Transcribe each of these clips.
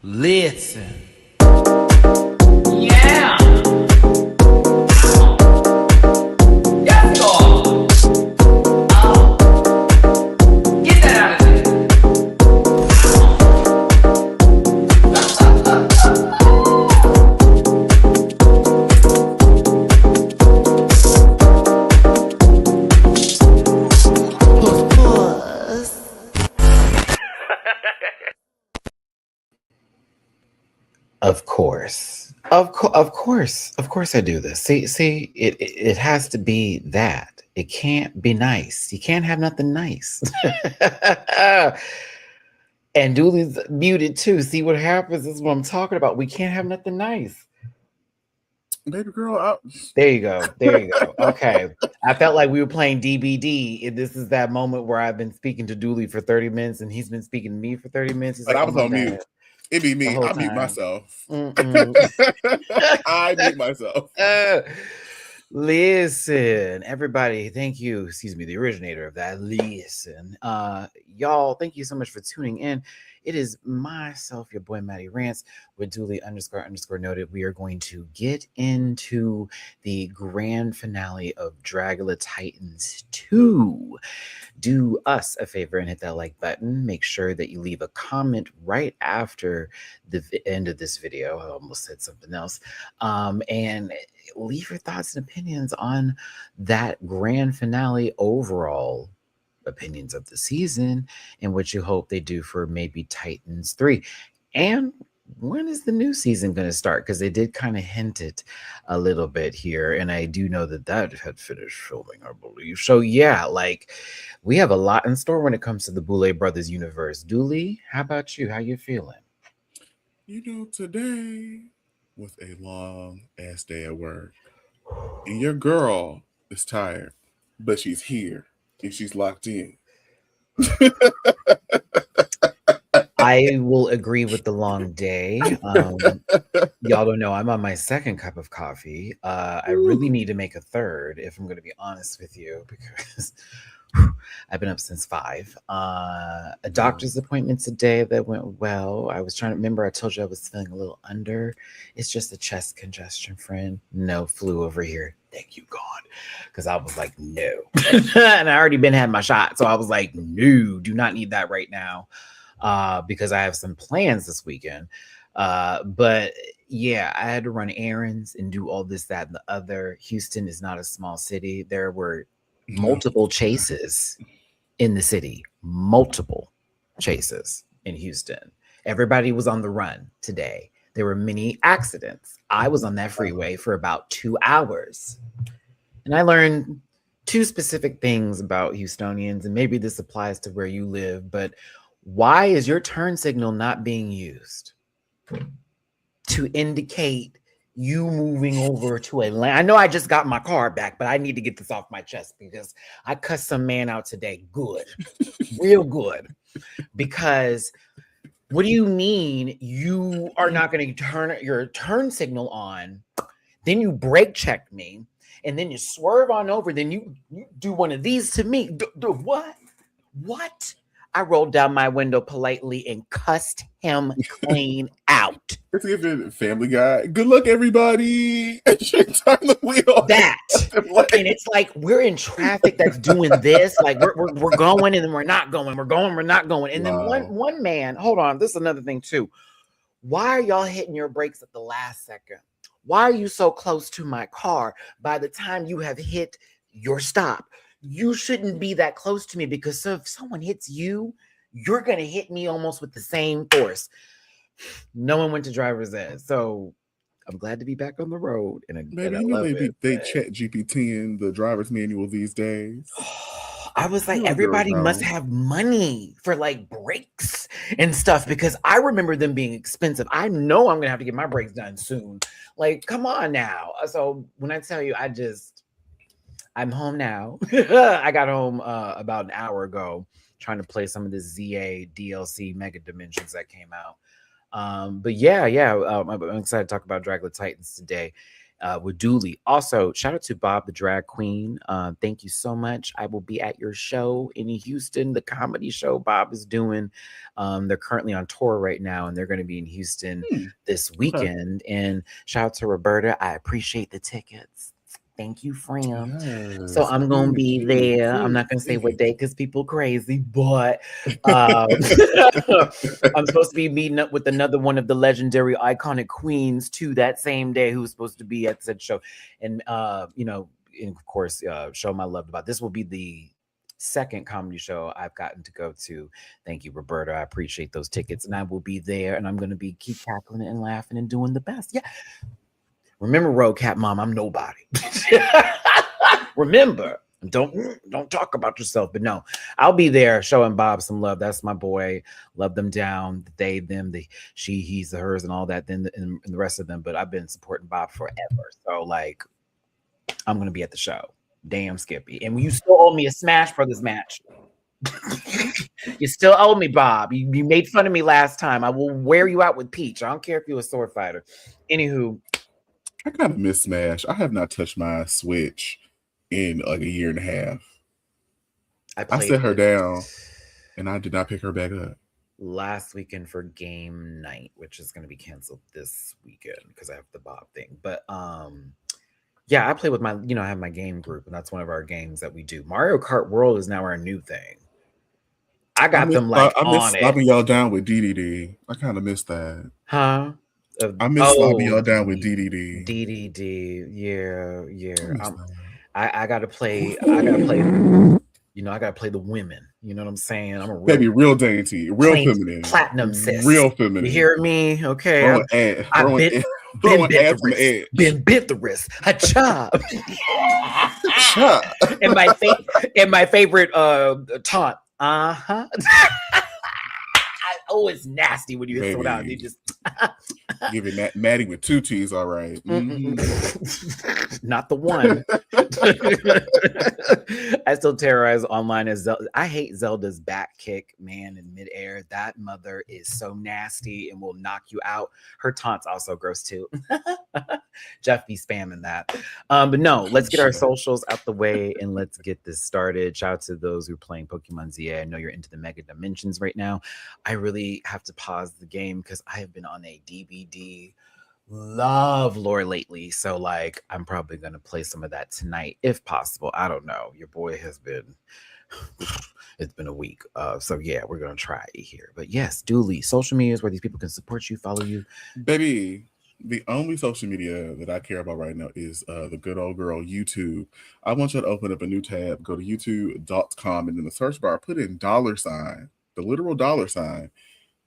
Listen. Yeah. Yes, God. Get that out of Of course. Of course I do this. See, it has to be that. It can't be nice. You can't have nothing nice. And Dooley's muted too. See what happens? This is what I'm talking about. We can't have nothing nice. Baby girl, There you go. There you go. Okay. I felt like we were playing DBD. And this is that moment where I've been speaking to Dooley for 30 minutes and he's been speaking to me for 30 minutes. He's but like, I was on mute. It be me. I mute myself. I mute myself. Listen, everybody, thank you. Excuse me, the originator of that. Listen, y'all, thank you so much for tuning in. It is myself, your boy Matty-Rants, with Dooley _ noted. We are going to get into the grand finale of Dragula Titans 2. Do us a favor and hit that like button. Make sure that you leave a comment right after the end of this video. I almost said something else. And leave your thoughts and opinions on that grand finale overall. Opinions of the season and what you hope they do for maybe Titans 3. And when is the new season going to start? Because they did kind of hint it a little bit here. And I do know that had finished filming, I believe. So yeah, like we have a lot in store when it comes to the Boulay Brothers universe. Dooley, how about you? How you feeling? You know, today was a long ass day at work. And your girl is tired, but she's here and she's locked in. I will agree with the long day. Y'all don't know I'm on my second cup of coffee. I really need to make a third, if I'm going to be honest with you, because I've been up since 5. A doctor's appointment today that went well. I was trying to remember. I told you I was feeling a little under. It's just a chest congestion, friend. No flu over here. Thank you, God. Because I was like, no. And I already been had my shot. So I was like, no, do not need that right now. Because I have some plans this weekend. But yeah, I had to run errands and do all this, that, and the other. Houston is not a small city. There were multiple chases in the city. Multiple chases in Houston. Everybody was on the run today. There were many accidents. I was on that freeway for about 2 hours. And I learned 2 specific things about Houstonians, and maybe this applies to where you live, but why is your turn signal not being used to indicate you moving over to a lane? I know I just got my car back, but I need to get this off my chest because I cussed some man out today. Good. Real good. Because what do you mean you are not going to turn your turn signal on? Then you brake check me, and then you swerve on over. Then you do one of these to me. What? What? I rolled down my window politely and cussed him clean out. It's even Family Guy. Good luck, everybody. And she turned the wheel. That. And it's like we're in traffic that's doing this. Like we're going and then we're not going. We're going, we're not going. And then one man, hold on, this is another thing too. Why are y'all hitting your brakes at the last second? Why are you so close to my car by the time you have hit your stop? You shouldn't be that close to me because if someone hits you, you're going to hit me almost with the same force. No one went to driver's ed. So I'm glad to be back on the road. Maybe you know they chat GPT in the driver's manual these days. I was like, everybody must have money for like brakes and stuff because I remember them being expensive. I know I'm going to have to get my brakes done soon. Like, come on now. So when I tell you, I'm home now. I got home about an hour ago trying to play some of the ZA DLC Mega Dimensions that came out. But yeah, I'm excited to talk about Dragula Titans today. with Dooley. Also, shout out to Bob the Drag Queen. Thank you so much. I will be at your show in Houston, the comedy show Bob is doing. They're currently on tour right now, and they're going to be in Houston this weekend. And shout out to Roberta. I appreciate the tickets. Thank you, friend. Yes. So I'm gonna be there. I'm not gonna say what day because people crazy, but I'm supposed to be meeting up with another one of the legendary iconic queens too that same day who's supposed to be at said show. And and of course, show my love about this will be the second comedy show I've gotten to go to. Thank you, Roberta. I appreciate those tickets, and I will be there, and I'm gonna be keep cackling and laughing and doing the best. Yeah. Remember, Road Cat Mom, I'm nobody. Remember, don't talk about yourself, but no, I'll be there showing Bob some love. That's my boy. Love them down. They, them, the she, he's, the hers, and all that. Then and the rest of them. But I've been supporting Bob forever. So like, I'm gonna be at the show. Damn, Skippy. And you still owe me a Smash Brothers match. You still owe me, Bob. You made fun of me last time. I will wear you out with Peach. I don't care if you're a sword fighter. Anywho. I kind of miss Smash. I have not touched my Switch in like a year and a half. I set her down and I did not pick her back up. Last weekend for game night, which is going to be canceled this weekend because I have the Bob thing. But yeah, I play with my, I have my game group, and that's one of our games that we do. Mario Kart World is now our new thing. I got them like I miss on it. Slopping y'all down with DDD. I kind of miss that. Huh? I miss slopping y'all down with DDD. DDD, yeah. I gotta play. I gotta play the women. You know what I'm saying? I'm a real dainty, real feminine, platinum sis, real feminine. You hear me? Okay. I've been bit the wrist. A chop. and my favorite taunt. Oh, it's nasty when you hit someone out. They just give it that Matty with 2 T's, all right. Not the one. I still terrorize online as Zelda. I hate Zelda's back kick, man, in midair. That mother is so nasty and will knock you out. Her taunts also gross too. Jeff be spamming that. But no, let's get our socials out the way and let's get this started. Shout out to those who are playing Pokemon ZA. I know you're into the Mega Dimensions right now. I really have to pause the game because I have been on a DBD love lore lately. So like, I'm probably going to play some of that tonight if possible. I don't know. Your boy has been, it's been a week. So yeah, we're going to try it here. But yes, Dooley, social media is where these people can support you, follow you. Baby, the only social media that I care about right now is the good old girl YouTube. I want you to open up a new tab, go to youtube.com, and in the search bar, put in $, the literal $,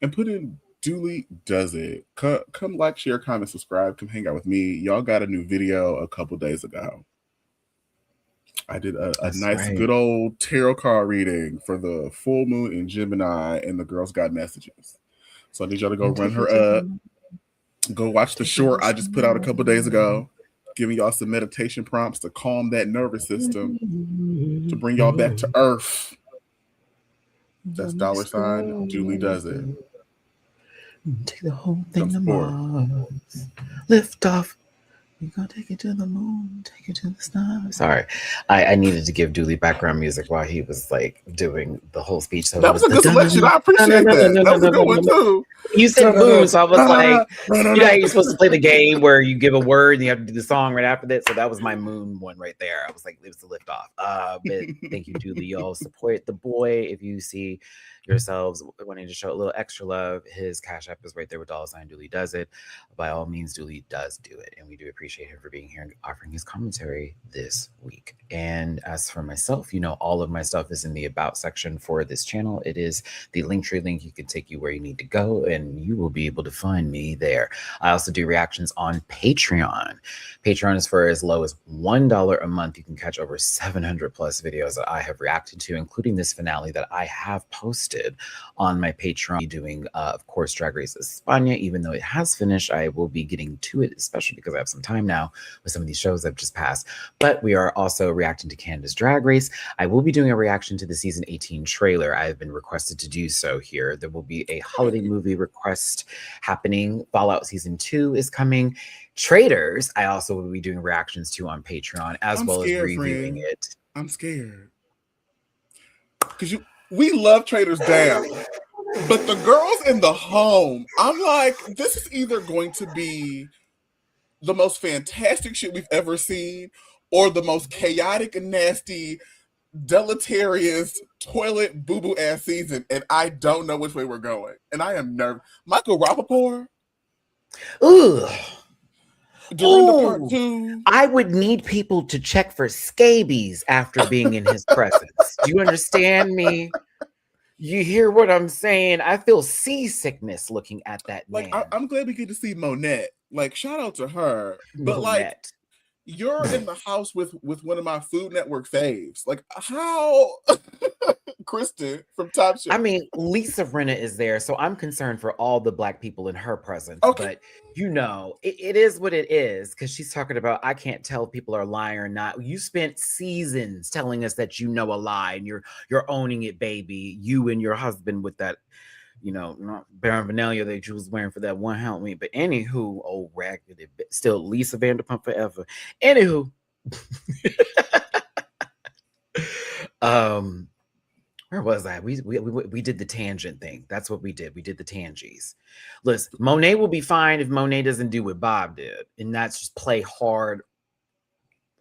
and put in Dooley Does It. Come like, share, comment, subscribe. Come hang out with me. Y'all got a new video a couple days ago. I did a nice, good old tarot card reading for the full moon in Gemini, and the girls got messages. So I need y'all to go run her up. Go watch the short I just put out a couple days ago, giving y'all some meditation prompts to calm that nervous system, to bring y'all back to earth. That's $, Dooley Does It. Take the whole thing to Mars. Lift off. We're gonna take it to the moon, take it to the stars. Sorry, I needed to give Dooley background music while he was like doing the whole speech. So that was a good selection. I appreciate that. That was a good one too. You said moon, so I was like, you're supposed to play the game where you give a word and you have to do the song right after that. So that was my moon one right there. I was like, it was the lift off. But thank you, Dooley. Y'all support the boy. If you see yourselves wanting to show a little extra love, his Cash App is right there with $. Dooley Does It. By all means, Dooley does do it, and we do appreciate him for being here and offering his commentary this week. And as for myself, all of my stuff is in the About section for this channel. It is the Linktree link. You can take you where you need to go, and you will be able to find me there. I also do reactions on Patreon. Patreon is for as low as $1 a month. You can catch over 700 plus videos that I have reacted to, including this finale that I have posted posted on my Patreon. Doing, of course, Drag Race España, even though it has finished. I will be getting to it, especially because I have some time now with some of these shows I've just passed. But we are also reacting to Canada's Drag Race. I will be doing a reaction to the season 18 trailer. I have been requested to do so here. There will be a holiday movie request happening. Fallout season 2 is coming. Traitors, I also will be doing reactions to on Patreon, as well as reviewing it. I'm scared. Because we love Traitors down. But the girls in the home, I'm like, this is either going to be the most fantastic shit we've ever seen, or the most chaotic and nasty, deleterious, toilet boo-boo ass season, and I don't know which way we're going. And I am nervous. Michael Rapaport. Ugh. During the part 2. I would need people to check for scabies after being in his presence. Do you understand me? You hear what I'm saying? I feel seasickness looking at that man. Like, I'm glad we get to see Monette. Like, shout out to her. But Monette. Like, you're in the house with one of my Food Network faves. Like, how? Kristen from Top Chef. I mean, Lisa Rinna is there, so I'm concerned for all the Black people in her presence. Okay. But you know, it is what it is, because she's talking about, I can't tell if people are lying or not. You spent seasons telling us that you know a lie, and you're owning it, baby. You and your husband with that, you know, not Baron Vanellia that you was wearing for that one Halloween. But anywho, old raggedy, still Lisa Vanderpump forever. Anywho, where was I? We did the tangent thing. That's what we did. We did the tangies. Listen, Monet will be fine if Monet doesn't do what Bob did, and that's just play hard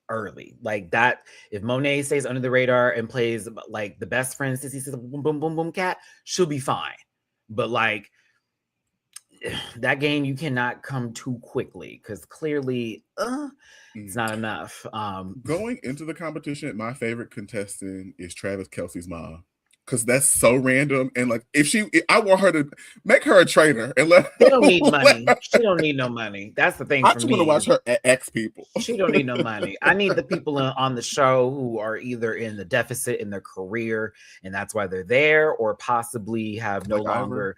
early like that. If Monet stays under the radar and plays like the best friend, Sissy says boom boom boom boom cat, she'll be fine. But like that game, you cannot come too quickly, because clearly it's not enough. Going into the competition, my favorite contestant is Travis Kelce's mom. Because that's so random, and like I want her to make her a trainer and let. She don't need money. She don't need no money. That's the thing. I for just me. want to watch her X people. She don't need no money. I need the people on the show who are either in the deficit in their career, and that's why they're there, or possibly have no longer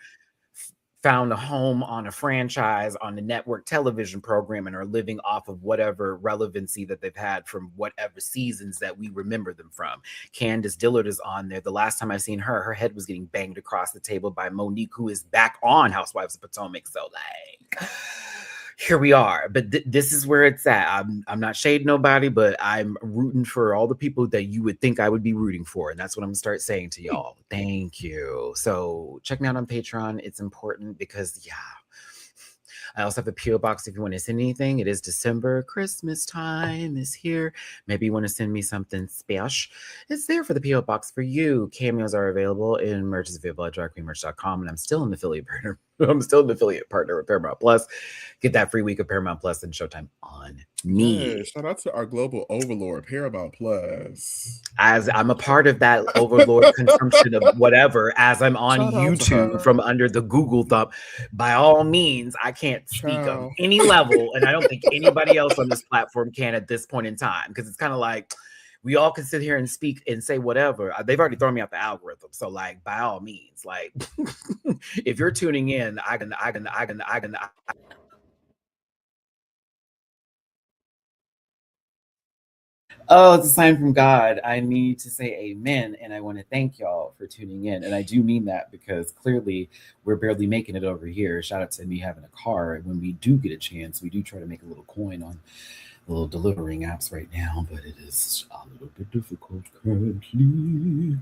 found a home on a franchise on the network television program and are living off of whatever relevancy that they've had from whatever seasons that we remember them from. Candace Dillard is on there. The last time I seen her, her head was getting banged across the table by Monique, who is back on Housewives of Potomac. So like, here we are. But this is where it's at. I'm not shading nobody, but I'm rooting for all the people that you would think I would be rooting for. And that's what I'm going to start saying to y'all. Thank you. So check me out on Patreon. It's important because, yeah. I also have a P.O. box if you want to send anything. It is December. Christmas time is here. Maybe you want to send me something special. It's there for the P.O. box for you. Cameos are available and merch is available at dragqueenmerch.com. And I'm still an affiliate partner. I'm still an affiliate partner with Paramount Plus. Get that free week of Paramount Plus and Showtime on me. Yeah, shout out to our global overlord, Paramount Plus. As I'm a part of that overlord consumption of whatever, as I'm on YouTube from under the Google thumb, by all means, I can't speak of any level, and I don't think anybody else on this platform can at this point in time, because it's kind of like we all can sit here and speak and say whatever. They've already thrown me out the algorithm, so like by all means, like if you're tuning in, I can. Oh, it's a sign from God. I need to say amen. And I want to thank y'all for tuning in. And I do mean that, because clearly we're barely making it over here. Shout out to me having a car. And when we do get a chance, we do try to make a little coin on the little delivering apps right now, but it is a little bit difficult currently.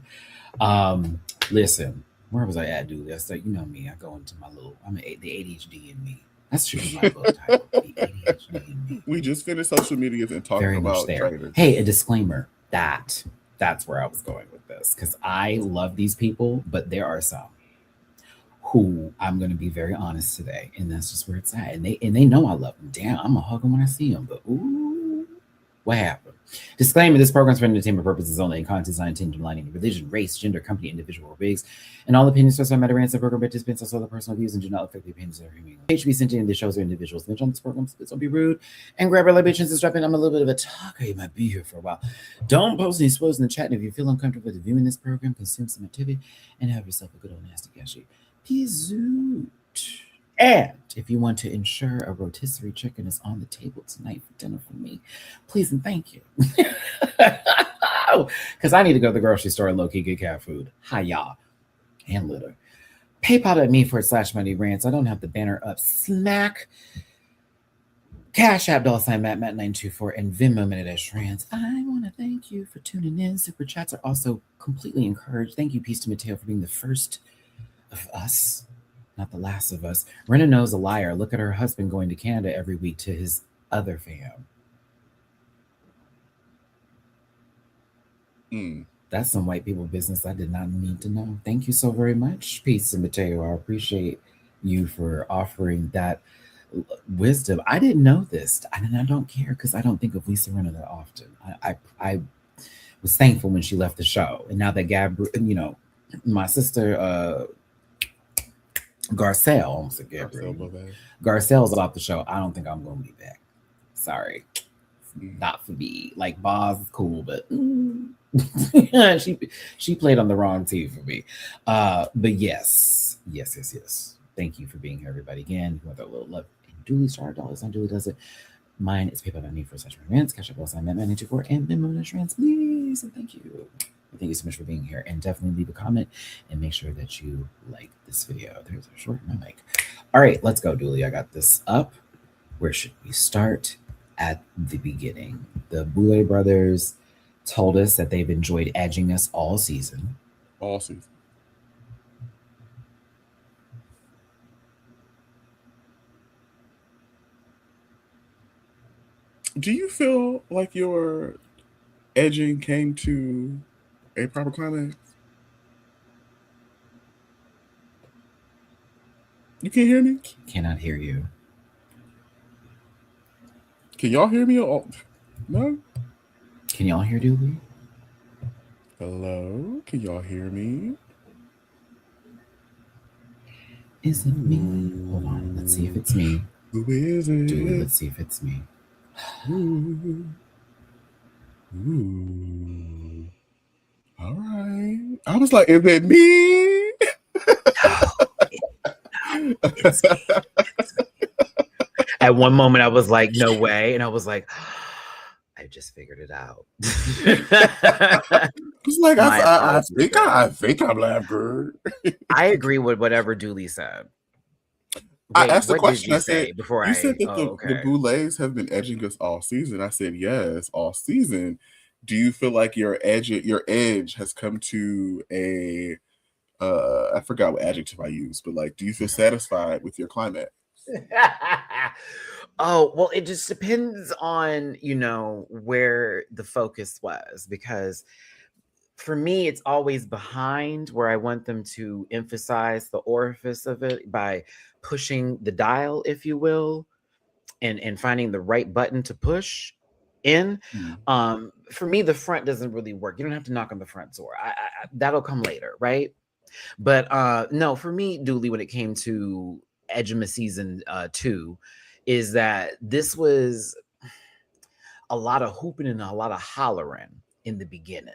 Listen, where was I at, dude? That's like, you know me. I go into my little, the ADHD in me. That should be my book title. The ADHD in me. We just finished social medias and talking about traitors. Hey, a disclaimer. That's where I was going with this, because I love these people, but there are some who I'm going to be very honest today, and that's just where it's at. And they know I love them. Damn, I'm gonna hug them when I see them. But ooh, What happened? Disclaimer: this program is for entertainment purposes only, and content is not intended to align any religion, race, gender, company, individual, or wigs. And all opinions expressed by MattyRants and program participants are solely personal views and do not affect the opinions of everyone. Page be sent in the shows or individuals mentioned on this program. So don't be rude and grab our libations and strap in. I'm a little bit of a talker. You might be here for a while. Don't post any spoilers in the chat. And if you feel uncomfortable with viewing this program, consume some activity and have yourself a good old nasty gashi. Peace out. And if you want to ensure a rotisserie chicken is on the table tonight for dinner for me, please and thank you. Because I need to go to the grocery store and low-key get cat food. Hi, y'all. And litter. PayPal.me/MattyRants. I don't have the banner up. Smack. Cash App $Matt924 and Venmo MattyRants. I want to thank you for tuning in. Super chats are also completely encouraged. Thank you, Peace to Mateo, for being the first of us. Not the last of us. Renna knows a liar. Look at her husband going to Canada every week to his other fam. That's some white people business I did not need to know. Thank you so very much, Peace and Mateo. I appreciate you for offering that wisdom. I didn't know this, and I don't care because I don't think of Lisa Renna that often. I was thankful when she left the show, and now that my sister Garcelle, almost a Gabriel. Garcelle's off the show. I don't think I'm going to be back. Sorry. Not for me. Like, Boz is cool, but she played on the wrong team for me. But yes. Thank you for being here, everybody. Again, with a little love and Julie Star dollars on Julie does it. Mine is PayPal.me/MattyRants, Cash App Matt924, and Venmo MattyRants, please. And thank you. Thank you so much for being here, and definitely leave a comment and make sure that you like this video. There's a short mic. All right, let's go, Dooley. I got this up. Where should we start? At the beginning. The Boulay brothers told us that they've enjoyed edging us all season. All season. Do you feel like your edging came to a proper climax? You can't hear me? Cannot hear you. Can y'all hear me? No? Can y'all hear Dooley? Hello? Can y'all hear me? Is it me? Hold on. Let's see if it's me. Who is it? Dooley, let's see if it's me. Ooh. All right. I was like, is it me? No, it's me. At one moment, I was like, no way. And I was like, I just figured it out. It's like, I think I'm laughing. I agree with whatever Dooley said. I asked the question. I said, before you said that the Boulets have been edging us all season. I said, yes, all season. Do you feel like your edge has come to a I forgot what adjective I used, but like, do you feel satisfied with your climax? Oh, well, it just depends on, where the focus was, because for me, it's always behind where I want them to emphasize the orifice of it by pushing the dial, if you will, and finding the right button to push in. For me, the front doesn't really work. You don't have to knock on the front door. That'll come later, right? But no, for me, Dooley, when it came to Edgema season 2, is that this was a lot of hooping and a lot of hollering in the beginning.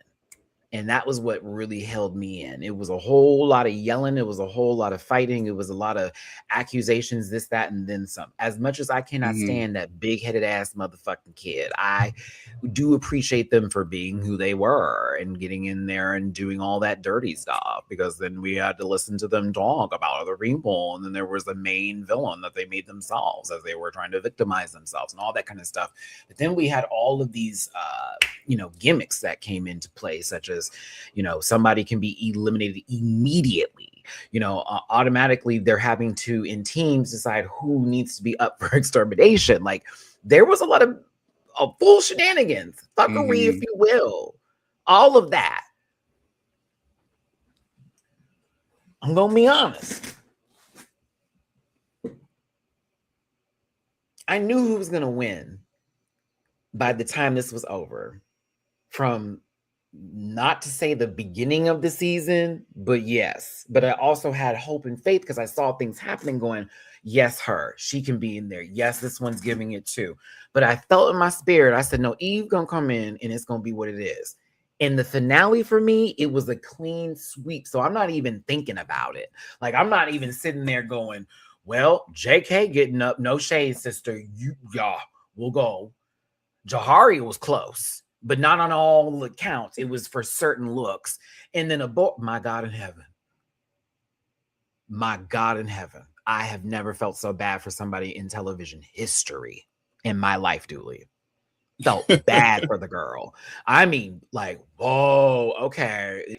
And that was what really held me in. It was a whole lot of yelling. It was a whole lot of fighting. It was a lot of accusations, this, that, and then some. As much as I cannot stand that big-headed ass motherfucking kid, I do appreciate them for being who they were and getting in there and doing all that dirty stuff, because then we had to listen to them talk about other people. And then there was the main villain that they made themselves as they were trying to victimize themselves and all that kind of stuff. But then we had all of these, gimmicks that came into play, such as, somebody can be eliminated immediately. Automatically they're having to, in teams, decide who needs to be up for extermination. Like, there was a lot of full shenanigans, fuckery, if you will, all of that. I'm gonna be honest. I knew who was gonna win by the time this was over, from not to say the beginning of the season, but yes. But I also had hope and faith because I saw things happening going, yes, she can be in there. Yes, this one's giving it too. But I felt in my spirit, I said, no, Eve gonna come in and it's gonna be what it is. In the finale for me, it was a clean sweep. So I'm not even thinking about it. Like, I'm not even sitting there going, well, JK getting up, no shade, sister. We'll go. Jahari was close, but not on all accounts. It was for certain looks. And then my God in heaven. My God in heaven. I have never felt so bad for somebody in television history in my life, Dooley. Felt bad for the girl. I mean, like, whoa, okay.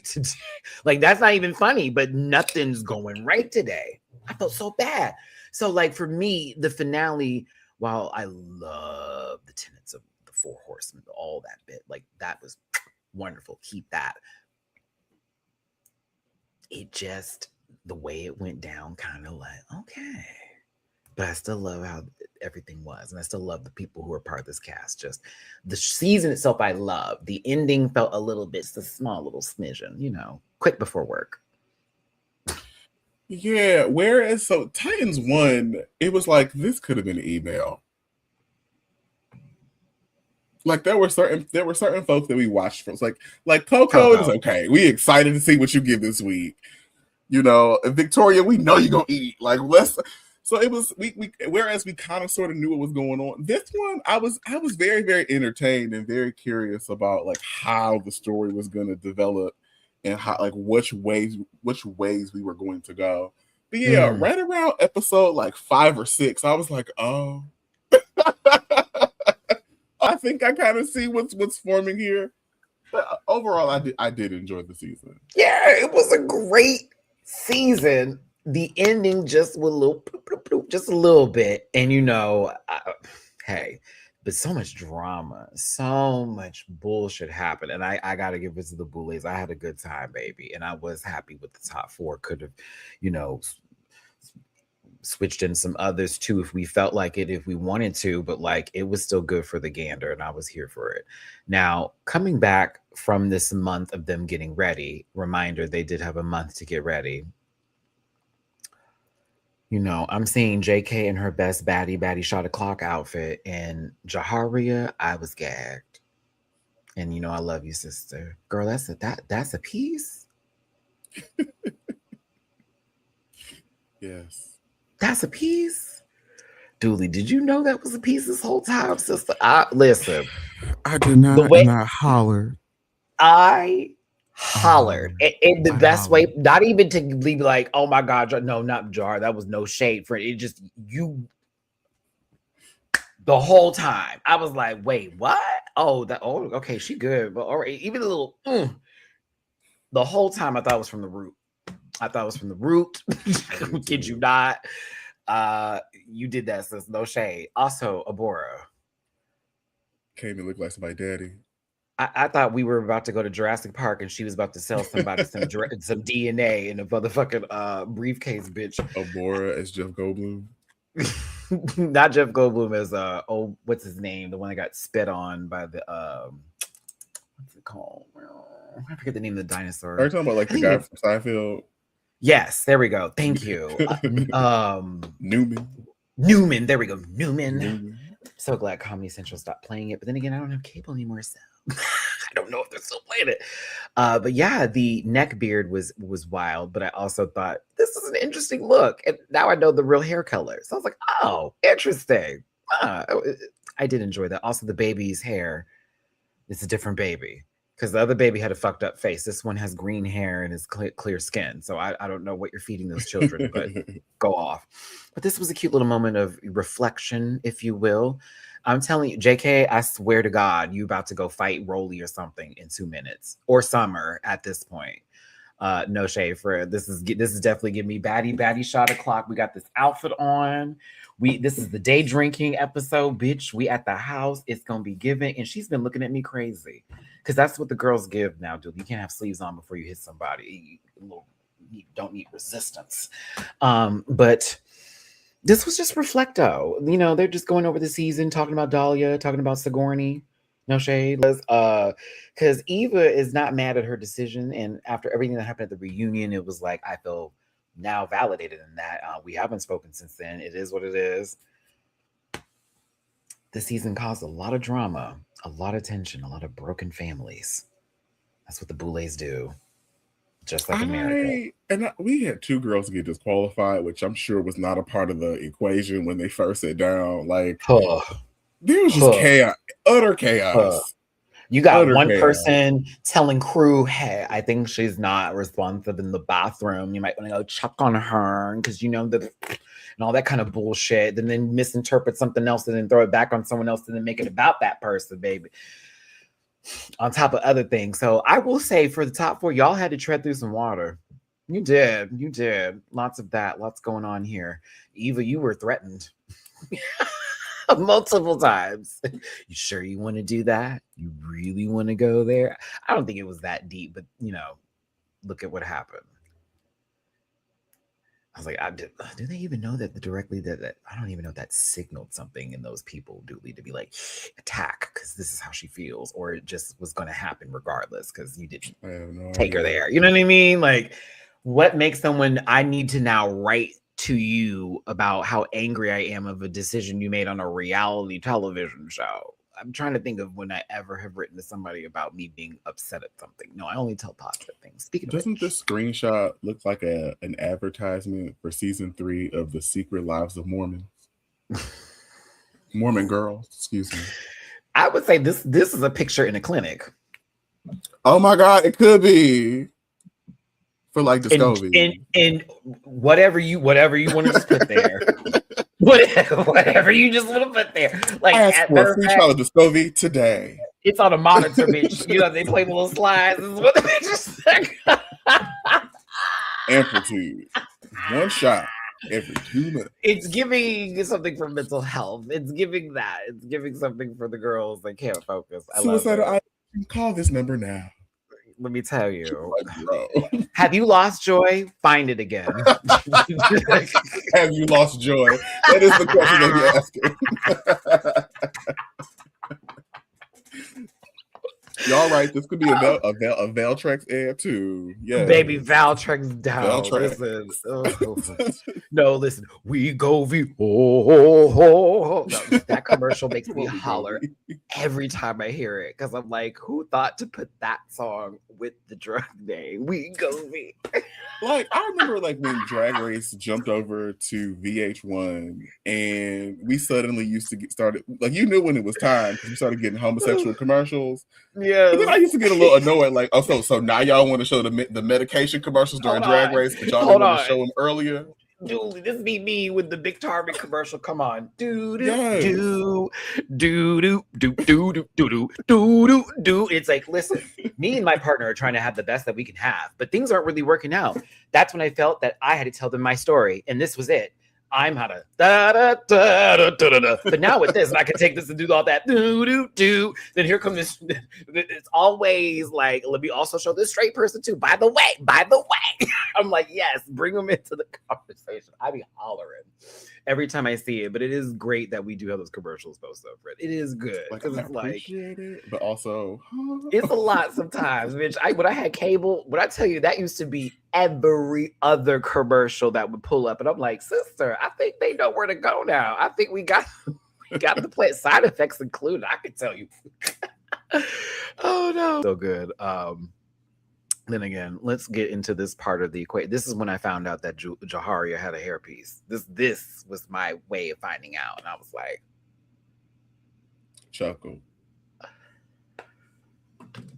Like, that's not even funny, but nothing's going right today. I felt so bad. So, like, for me, the finale, while I love the tenets of the Four Horsemen, all that bit, like, that was wonderful. Keep that. It just, the way it went down, kind of like, okay. But I still love how everything was. And I still love the people who are part of this cast. Just the season itself, I love. The ending felt a little bit, just a small little smidgen, quick before work. Yeah, whereas so Titans 1, it was like this could have been an email. Like there were certain folks that we watched from. It's like Coco is okay. We excited to see what you give this week. And Victoria, we know you're gonna eat. Like let's. So it was we whereas we kind of sort of knew what was going on. This one, I was very, very entertained and very curious about like how the story was going to develop and how like which ways we were going to go. But yeah, right around episode like 5 or 6, I was like, oh, I think I kind of see what's forming here. But overall, I did enjoy the season. Yeah, it was a great season. The ending just with just a little bit, and hey, but so much drama, so much bullshit happened, and I gotta give it to the Boulets. I had a good time, baby, and I was happy with the top 4. Could have, switched in some others too if we felt like it, if we wanted to, but like it was still good for the gander, and I was here for it. Now, coming back from this month of them getting ready, reminder, they did have a month to get ready. I'm seeing JK in her best baddie shot o'clock outfit, and Jaharia, I was gagged. And I love you, sister. Girl, that's a piece. Yes. That's a piece. Dooley, did you know that was a piece this whole time, sister? Listen. I did not, and I hollered. I hollered in the best way, not even to be like, oh my God, no, not Jar. That was no shade for it. It just, the whole time. I was like, wait, what? Okay, she good. But all right, even a little, the whole time I thought it was from the root. Kid you not. You did that, sis. No shade. Also, Abora came and looked like somebody's daddy. I thought we were about to go to Jurassic Park and she was about to sell somebody some DNA in a motherfucking briefcase, bitch. Abora as Jeff Goldblum. Not Jeff Goldblum as what's his name? The one that got spit on by the what's it called? I forget the name of the dinosaur. Are you talking about like the guy from Seinfeld? Yes, there we go. Thank you. Newman. There we go. Newman. So glad Comedy Central stopped playing it, but then again, I don't have cable anymore, so I don't know if they're still playing it. But yeah, the neck beard was wild, but I also thought this is an interesting look, and now I know the real hair color. So I was like, oh, interesting. I did enjoy that. Also, the baby's hair is a different baby because the other baby had a fucked up face. This one has green hair and is clear skin. So I don't know what you're feeding those children, but go off. But this was a cute little moment of reflection, if you will. I'm telling you, JK, I swear to God, you about to go fight Rolly or something in 2 minutes, or Summer at this point. No shade for it. This is definitely giving me baddie shot o'clock. We got this outfit on. This is the day drinking episode, bitch. We at the house. It's gonna be giving, and she's been looking at me crazy because that's what the girls give now, dude. You can't have sleeves on before you hit somebody. You don't need resistance. But This was just Reflecto. You know, they're just going over the season, talking about Dahlia, talking about Sigourney. No shade. Because Eva is not mad at her decision. And after everything that happened at the reunion, it was like, I feel now validated in that. We haven't spoken since then. It is what it is. This season caused a lot of drama, a lot of tension, a lot of broken families. That's what the Boulets do. Just like America. We had 2 girls get disqualified, which I'm sure was not a part of the equation when they first sat down. Like, there was just chaos, utter chaos. You got one person telling crew, hey, I think she's not responsive in the bathroom. You might want to go check on her because you know that, and all that kind of bullshit. And then misinterpret something else and then throw it back on someone else and then make it about that person, baby. On top of other things. So I will say for the top 4, y'all had to tread through some water. You did. Lots of that. Lots going on here. Eva, you were threatened multiple times. You sure you want to do that? You really want to go there? I don't think it was that deep, but you know, look at what happened. I was like, do they even know that directly that I don't even know if that signaled something in those people duly to be like, attack, because this is how she feels, or it just was going to happen regardless because you didn't take her there. You know what I mean? Like, what makes someone, I need to now write to you about how angry I am of a decision you made on a reality television show. I'm trying to think of when I ever have written to somebody about me being upset at something. No, I only tell positive things. Speaking Doesn't of this screenshot look like an advertisement for season 3 of The Secret Lives of Mormons? Mormon girls, excuse me. I would say this is a picture in a clinic. Oh my God, it could be. For like Discovery. And whatever you want to just put there. Whatever you just want to put there. Like, ask for a free trial of Discovery today. It's on a monitor, bitch. You know, they play the little slides. This is what the picture's like. Amplitude. One shot every 2 minutes. It's giving something for mental health. It's giving that. It's giving something for the girls that can't focus. Suicidal. Call this number now. Let me tell you. Have you lost joy? Find it again. Have you lost joy? That is the question that you're asking. Y'all right. This could be a Valtrex ad too. Yeah, baby, Valtrex down. Valtrex. Listen. No, listen. We go V. No, that commercial makes me holler every time I hear it because I'm like, who thought to put that song with the drug name? We go V. Like, I remember like when Drag Race jumped over to VH1 and we suddenly used to get started. Like, you knew when it was time because we started getting homosexual commercials. Yeah. And then I used to get a little annoyed, like, oh, so now y'all want to show the medication commercials during Drag Race, but y'all didn't want to show them earlier. Dude, this be me with the Big Target commercial. Come on, do do do do do do do do do do. It's like, listen, me and my partner are trying to have the best that we can have, but things aren't really working out. That's when I felt that I had to tell them my story, and this was it. I'm how to da da da da da da. But now with this, and I can take this and do all that do do do. Then here comes this. It's always like, let me also show this straight person too. By the way, I'm like, yes, bring them into the conversation. I be hollering every time I see it. But it is great that we do have those commercials posted up for it. It is good because it's like, it, but also it's a lot sometimes, bitch. When I had cable, when I tell you that used to be every other commercial that would pull up, and I'm like, sister, I think they know where to go now. I think we got the play side effects included. I can tell you. Oh no, so good. Then again, let's get into this part of the equation. This is when I found out that Jaharia had a hairpiece. This was my way of finding out, and I was like, chuckle.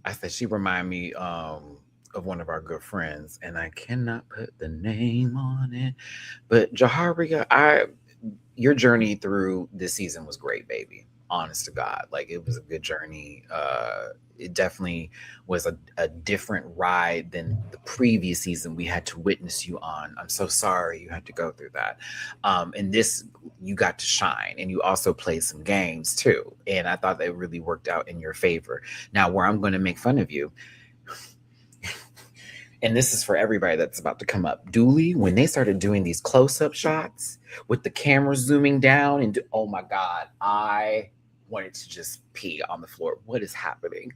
I said she reminded me of one of our good friends, and I cannot put the name on it. But Jaharia, your journey through this season was great, baby. Honest to God, like, it was a good journey. It definitely was a different ride than the previous season we had to witness you on. I'm so sorry you had to go through that. And this, you got to shine, and you also played some games too. And I thought that really worked out in your favor. Now, where I'm going to make fun of you and this is for everybody that's about to come up. Dooley, when they started doing these close-up shots with the camera zooming down, and oh my God, I wanted to just pee on the floor. What is happening?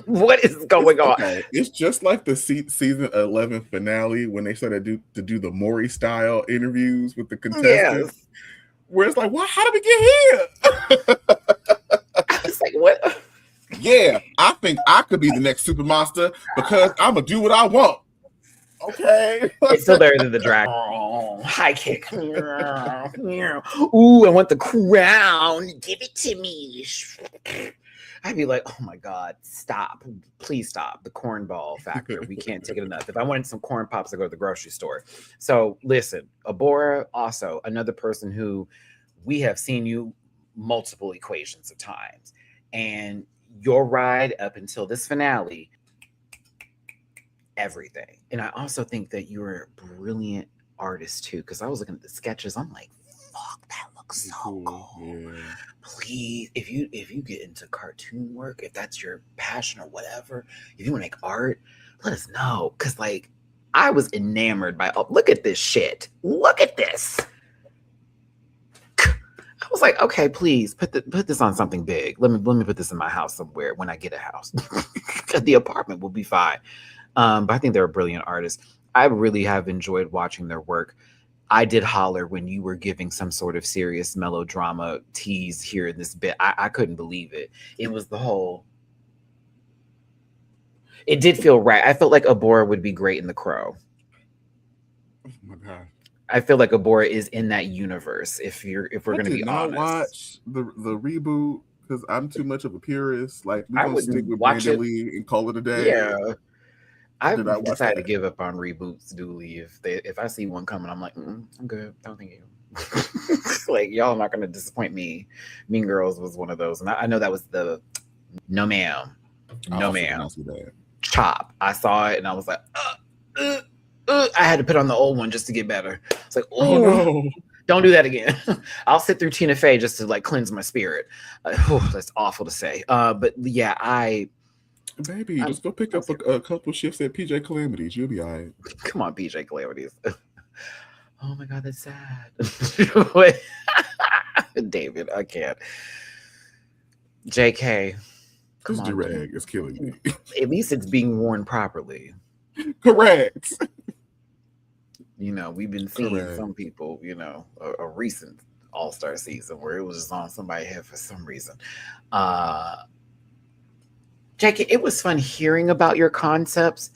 What is going on? Okay. It's just like the season 11 finale when they started to do the Maury style interviews with the contestants. Yes. Where it's like, well, how did we get here? I was like, what? Yeah, I think I could be the next super monster because I'm gonna do what I want. Okay. It's still better than the drag. High kick. Ooh, I want the crown. Give it to me. I'd be like, oh my God, stop. Please stop. The cornball factor. We can't take it enough. If I wanted some corn pops, I go to the grocery store. So listen, Abora, also another person who we have seen you multiple equations of times. And your ride up until this finale, everything. And I also think that you're a brilliant artist too, because I was looking at the sketches. I'm like, fuck, that looks so cool. Yeah. Please, if you get into cartoon work, if that's your passion or whatever, if you want to make art, let us know. Because like, I was enamored by, oh, look at this shit. Look at this. I was like, okay, please put this on something big. Let me put this in my house somewhere when I get a house. The apartment will be fine. But I think they're a brilliant artist. I really have enjoyed watching their work. I did holler when you were giving some sort of serious melodrama tease here in this bit. I couldn't believe it. It was the whole. It did feel right. I felt like Abora would be great in The Crow. Oh my God. I feel like Abora is in that universe. If we're going to be honest, watch the reboot because I'm too much of a purist. Like we gonna stick with watch Brandon Lee and call it a day. Yeah, I've decided to give up on reboots, Dooley. If I see one coming, I'm like, I'm good. Don't think you. Like y'all are not going to disappoint me. Mean Girls was one of those, and I know that was the no ma'am, no ma'am. Chop. I saw it and I was like, I had to put on the old one just to get better. It's like, oh no, don't do that again. I'll sit through Tina Fey just to like cleanse my spirit. That's awful to say. But yeah, Baby, just go pick up a couple shifts at PJ Calamities. You'll be all right. Come on, PJ Calamities. Oh my God, that's sad. David, I can't. JK. This durag is killing me. At least it's being worn properly. Correct. You know, we've been seeing some people, you know, a recent All-Star season where it was just on somebody's head for some reason. Jackie, it was fun hearing about your concepts.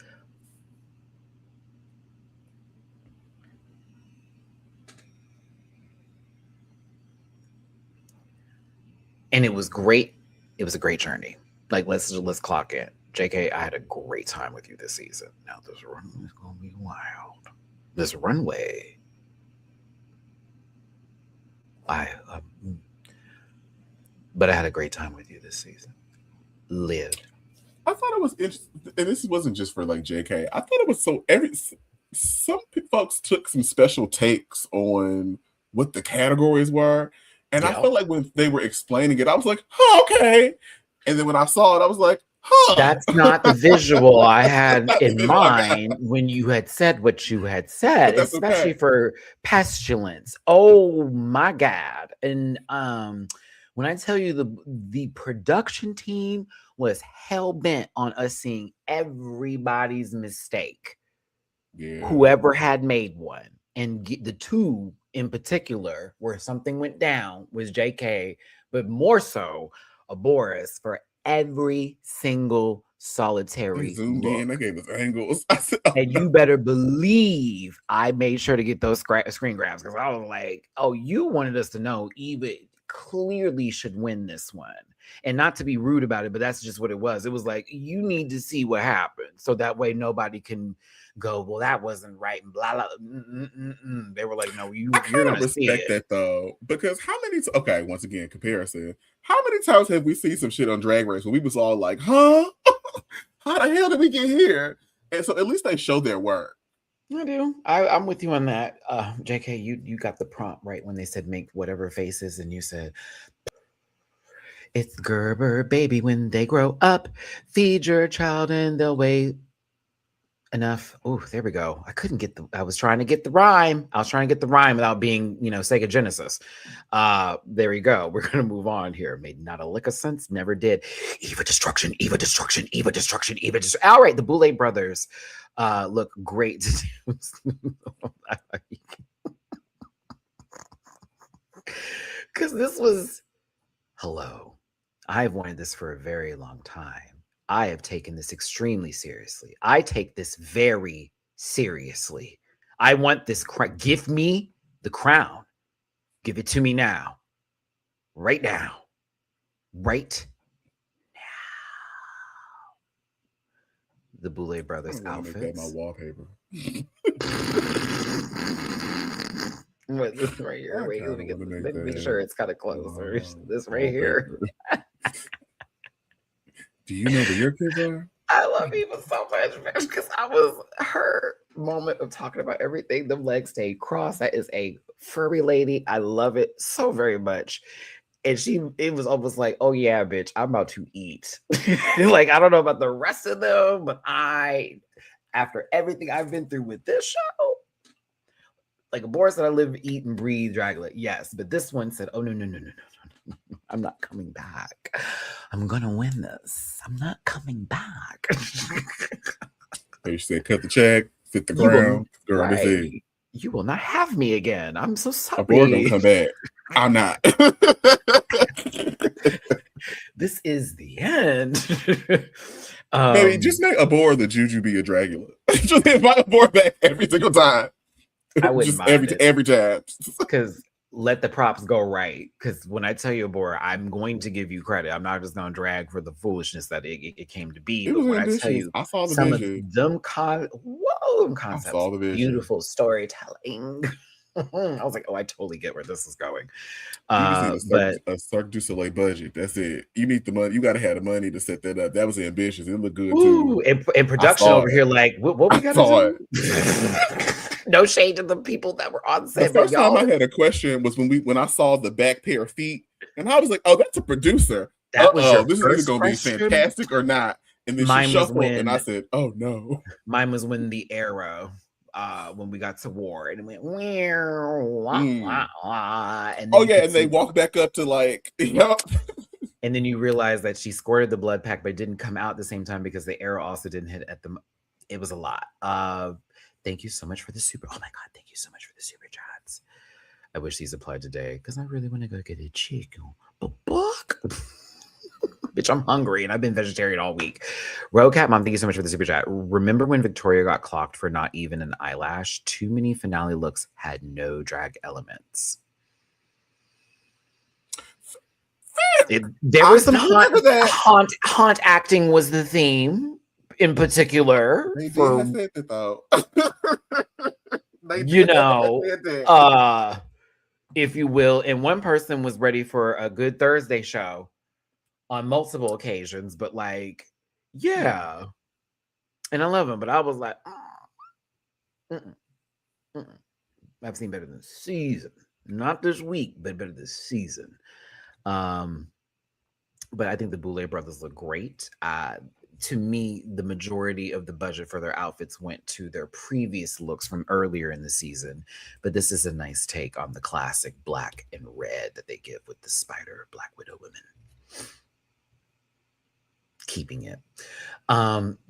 And it was great. It was a great journey. Like, let's clock in. JK, I had a great time with you this season. Now this runway is going to be wild. This runway. But I had a great time with you this season. Lived. I thought it was interesting, and this wasn't just for like JK. I thought it was some folks took some special takes on what the categories were, and I felt like when they were explaining it, I was like, okay. And then when I saw it, I was like, That's not the visual I had in mind when you had said what you had said, especially for pestilence. Oh my God. And when I tell you the production team was hell-bent on us seeing everybody's mistake. Yeah. Whoever had made one. And the two in particular where something went down was JK, but more so Aboris for every single solitary they zoomed look. in, they gave us angles. And you better believe I made sure to get those screen grabs because I was like, oh, you wanted us to know Eva clearly should win this one. And not to be rude about it, but that's just what it was. It was like, you need to see what happened. So that way nobody can go, well, that wasn't right. And blah, blah. They were like, no, you're going to respect that though. Because how many, okay, once again, comparison. How many times have we seen some shit on Drag Race where we was all like, huh? How the hell did we get here? And so at least they show their work. I do. I'm with you on that. JK, you got the prompt right when they said make whatever faces, and you said, it's Gerber, baby, when they grow up, feed your child and they'll wait. enough. Oh, there we go. I couldn't get I was trying to get the rhyme. I was trying to get the rhyme without being, Sega Genesis. There we go. We're gonna move on here. Made not a lick of sense, never did. Eva destruction, Eva destruction, Eva destruction, Eva destruction. All right, the Boulay brothers look great. Because this was hello. I've wanted this for a very long time. I have taken this extremely seriously. I take this very seriously. I want this crown. Give me the crown. Give it to me now. Right now. Right now. The Boulay brothers outfits. Make that my wallpaper. This right here. Wait, let me make sure it's kind of closer. This right here. Do you know where your kids are? I love Eva so much, man, because I was her moment of talking about everything. The legs stay crossed. That is a furry lady. I love it so very much. And it was almost like, oh yeah, bitch, I'm about to eat. Like, I don't know about the rest of them, but after everything I've been through with this show, like Boris said, I live, eat, and breathe Dragula. Yes, but this one said, oh, no. I'm not coming back. I'm going to win this. I'm not coming back. You said, cut the check, fit the ground. Girl, right. This is. You will not have me again. I'm so sorry. Boris don't come back. I'm not. This is the end. Baby, just make Abor the Jujubee of Dragula. Just invite Abor back every single time. I wouldn't mind every time. Because let the props go right. Because when I tell you, Abor, I'm going to give you credit. I'm not just going to drag for the foolishness that it came to be. But when I tell you, I saw the some vision. of them concepts, I saw the vision. Beautiful storytelling. I was like, oh, I totally get where this is going. But a Cirque du Soleil budget. That's it. You need the money. You got to have the money to set that up. That was ambitious. It looked good too. And production over here, like, what we got to do? No shade to the people that were on set. The first time I had a question was when I saw the back pair of feet, and I was like, "Oh, that's a producer." That was your this is either going to be fantastic or not. And then she shuffled, and I said, "Oh no." Mine was when the arrow, when we got to war, and it went and and they walked back up to like, and then you realize that she squirted the blood pack, but didn't come out at the same time because the arrow also didn't hit at the. It was a lot. Thank you so much for the super. Oh my God, thank you so much for the super chats. I wish these applied today because I really want to go get a chicken. Bitch, I'm hungry and I've been vegetarian all week. Rocat Mom, thank you so much for the super chat. Remember when Victoria got clocked for not even an eyelash? Too many finale looks had no drag elements. There was some haunt acting was the theme. In particular, if you will, and one person was ready for a good Thursday show on multiple occasions, but like, yeah, and I love him, but I was like, I've seen better than season, not this week, but better this season. But I think the Boulay brothers look great. To me, the majority of the budget for their outfits went to their previous looks from earlier in the season. But this is a nice take on the classic black and red that they give with the Spider Black Widow women. Keeping it.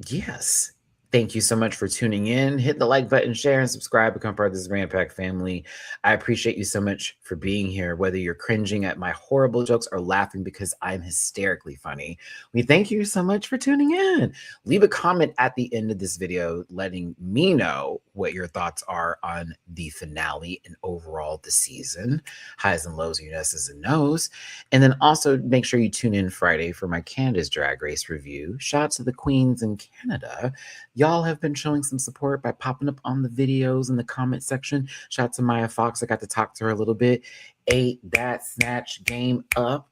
Yes. Thank you so much for tuning in. Hit the like button, share, and subscribe. Become part of this Grand Pack family. I appreciate you so much for being here, whether you're cringing at my horrible jokes or laughing because I'm hysterically funny. We thank you so much for tuning in. Leave a comment at the end of this video letting me know what your thoughts are on the finale and overall the season. Highs and lows, yeses and nos. And then also make sure you tune in Friday for my Canada's Drag Race review. Shout out to the queens in Canada. Y'all have been showing some support by popping up on the videos in the comment section. Shout out to Maya Fox. I got to talk to her a little bit. Ate that snatch game up.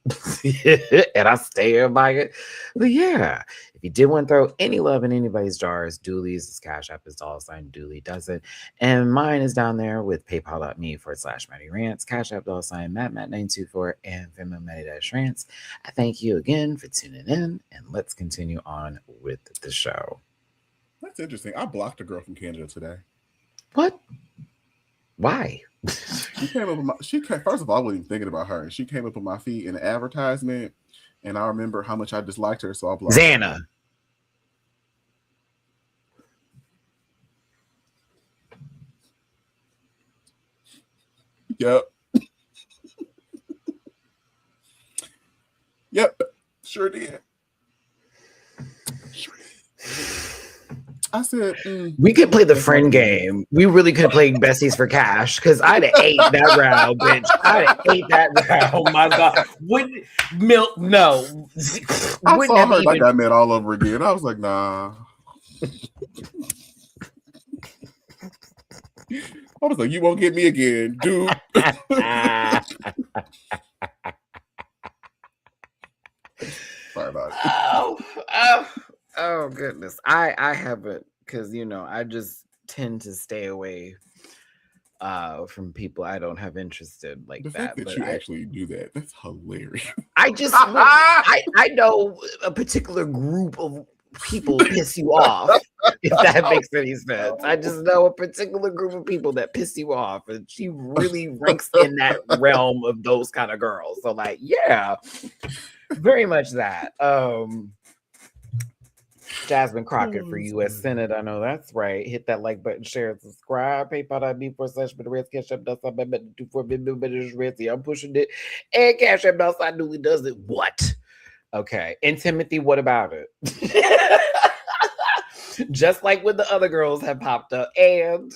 And I stay here by it. But yeah, if you did want to throw any love in anybody's jars, Dooley's, his Cash App is $, Dooley does it. And mine is down there with paypal.me/MattyRants, Cash App $Matt924, and Venmo Matty-Rants. I thank you again for tuning in, and let's continue on with the show. Let's It's interesting. I blocked a girl from Canada today. What? Why? She came up. First of all, I wasn't even thinking about her, and she came up on my feed in an advertisement, and I remember how much I disliked her, so I blocked Xana. her. Yep. Yep. Sure did. I said, we could play the friend game. We really could play Besties for Cash because I'd have ate that round, bitch. I'd have ate that round. Oh my God. Wouldn't milk? No. I Wouldn't saw have her. even. I got mad all over again. I was like, nah. I was like, you won't get me again, dude. Sorry about it. Oh goodness. I haven't, because I just tend to stay away from people I don't have interest in like the that. fact that you actually do that, that's hilarious. I just I know a particular group of people piss you off, if that makes any sense. I just know a particular group of people that piss you off, and she really ranks in that realm of those kind of girls. So like, yeah, very much that. Jasmine Crockett for U.S. Senate. I know that's right. Hit that like button, share, and subscribe. PayPal .me// but the rest Cash App $2 I'm pushing it. And Cash App $. Newly does it. What? Okay. And Timothy, what about it? Just like when the other girls have popped up. And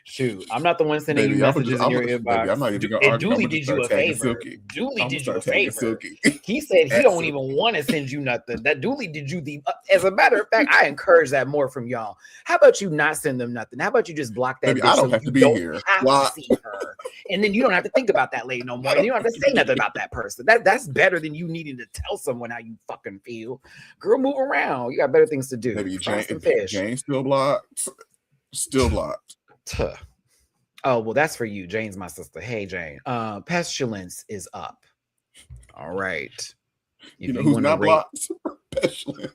shoot, I'm not the one sending you messages in your inbox. I'm not even gonna argue. Dooley did you a favor. Dooley did you a favor. He said he don't even want to send you nothing. That Dooley did you the. As a matter of fact, I encourage that more from y'all. How about you not send them nothing? How about you just block that? Baby, I don't have to be here. Have to see her, and then you don't have to think about that lady no more. And you don't have to say nothing about that person. That's better than you needing to tell someone how you fucking feel. Girl, move around. You got better things to do. Maybe Jane still blocked. Still blocked. Oh, well, that's for you. Jane's my sister. Hey, Jane. Pestilence is up. All right. You know who's not blocked? Pestilence.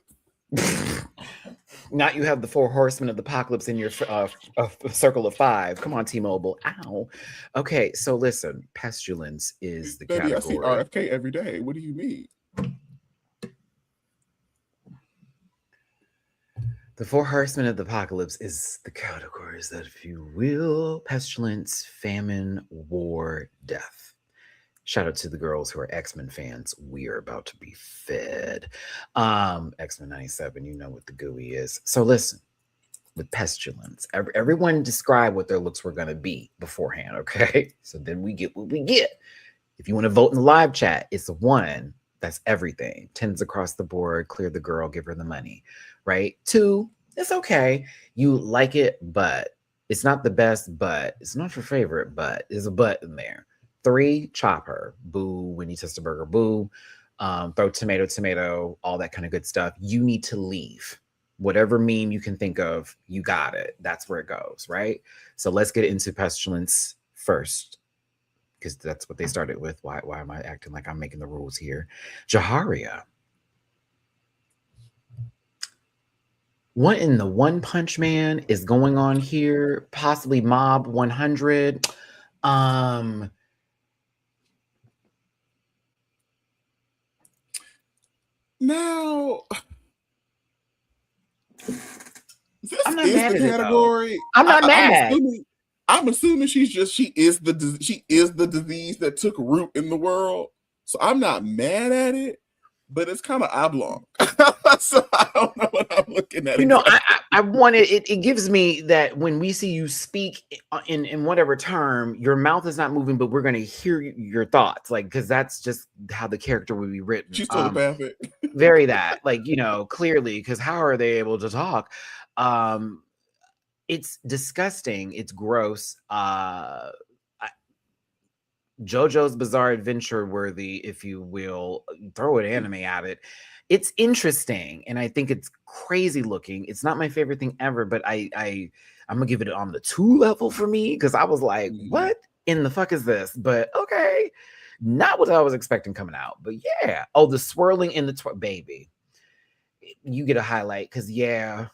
Not you have the 4 horsemen of the apocalypse in your circle of 5. Come on, T-Mobile. Ow. Okay, so listen. Pestilence is the category. I see RFK every day. What do you mean? The 4 horsemen of the apocalypse is the categories that, if you will, pestilence, famine, war, death. Shout out to the girls who are X-Men fans. We are about to be fed. X-Men 97, you know what the GUI is. So listen, with pestilence, everyone describe what their looks were going to be beforehand, okay? So then we get what we get. If you want to vote in the live chat, it's a 1. That's everything. 10s across the board, clear the girl, give her the money. Right? 2, it's okay. You like it, but it's not the best, but it's not your favorite, but there's a but in there. 3, chop her. Boo, when you test a burger, boo. Throw tomato, all that kind of good stuff. You need to leave. Whatever meme you can think of, you got it. That's where it goes, right? So let's get into pestilence first, because that's what they started with. Why am I acting like I'm making the rules here? Jaharia. What in the One Punch Man is going on here? Possibly Mob 100. Now, this I'm not is mad the at it, category. I'm not mad. I'm assuming she is the disease that took root in the world. So I'm not mad at it, but it's kind of oblong. So I don't know what I'm looking at. You know, I wanted it gives me that when we see you speak in whatever term, your mouth is not moving, but we're going to hear your thoughts, like, because that's just how the character would be written. She's telepathic. Very that, like, clearly, because how are they able to talk? It's disgusting. It's gross. JoJo's Bizarre Adventure worthy, if you will. Throw an anime at it. It's interesting, and I think it's crazy looking. It's not my favorite thing ever, but I'm gonna give it on the 2 level for me, because I was like, what in the fuck is this? But okay, not what I was expecting coming out. But yeah. Oh, the swirling in the baby. you get a highlight because my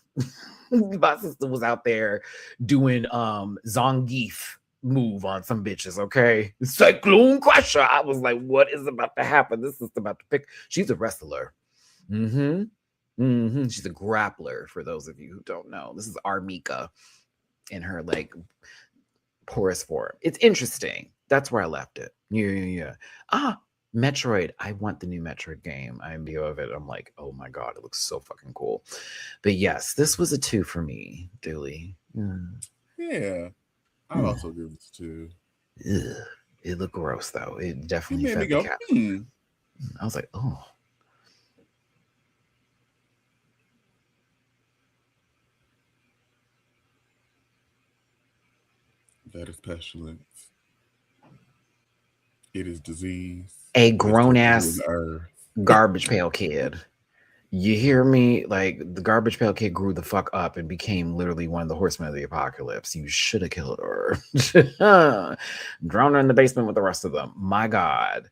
sister was out there doing Zangief move on some bitches. Okay, Cyclone Crusher. I was like, what is about to happen? This is about to pick. She's a wrestler. She's a grappler. For those of you who don't know, this is Armika in her like porous form. It's interesting. That's where I left it. Yeah. Metroid. I want the new Metroid game. I am view of it. I'm like, oh my god, it looks so fucking cool. But yes, this was a 2 for me, Dooley. Yeah. I'd also give this 2. Ugh. It looked gross though. It definitely made fed me the go, cat. I was like, oh. That is pestilence. It is disease. A grown-ass earth. garbage pail kid. You hear me? Like, the garbage pail kid grew the fuck up and became literally one of the horsemen of the apocalypse. You should have killed her. Drown her in the basement with the rest of them. My God.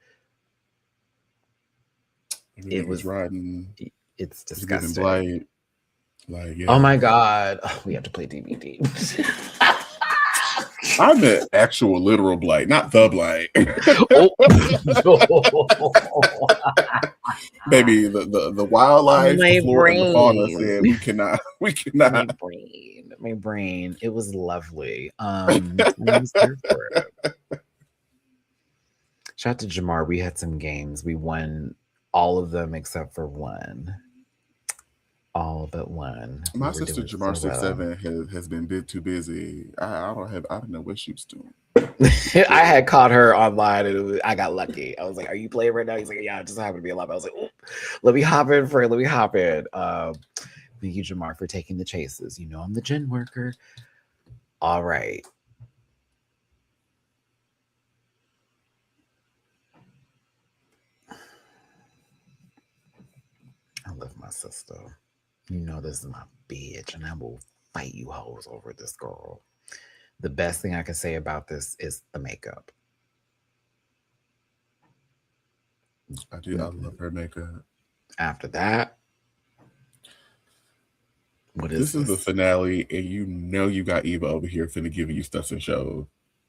It was riding. It's disgusting. Blight. Like, yeah. Oh my God. Oh, we have to play DVD. I meant actual literal blight, not the blight. Baby, the wildlife, the flora, and the fauna said we cannot. My brain. It was lovely. I was there for it. Shout out to Jamar. We had some games. We won all of them except for one. All but one. My sister Jamar 67 has been too busy. I don't know what she was doing. I had caught her online and I got lucky. I was like, "Are you playing right now?" He's like, "Yeah, I just happened to be alive." I was like, "Ooh, let me hop in." Thank you, Jamar, for taking the chases. You know I'm the gen worker. All right. I love my sister. You know this is my bitch, and I will fight you hoes over this girl. The best thing I can say about this is the makeup. I do. I love her makeup. After that, what is this? This is the finale, and you know you got Eva over here finna giving you stuff and show.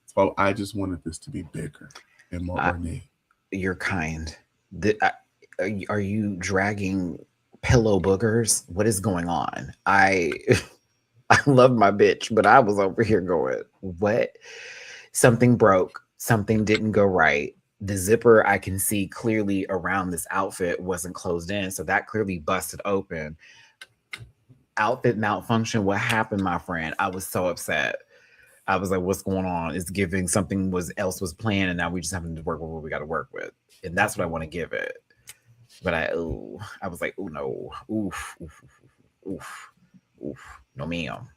So I just wanted this to be bigger and more ornate. You're kind. Are you dragging pillow boogers? What is going on? I love my bitch, but I was over here going, what? Something broke. Something didn't go right. The zipper I can see clearly around this outfit wasn't closed in, so that clearly busted open. Outfit malfunction. What happened, my friend? I was so upset. I was like, what's going on? It's giving something else was planned, and now we just having to work with what we got to work with. And that's what I want to give it. But I was like, oh no, oof, no ma'am.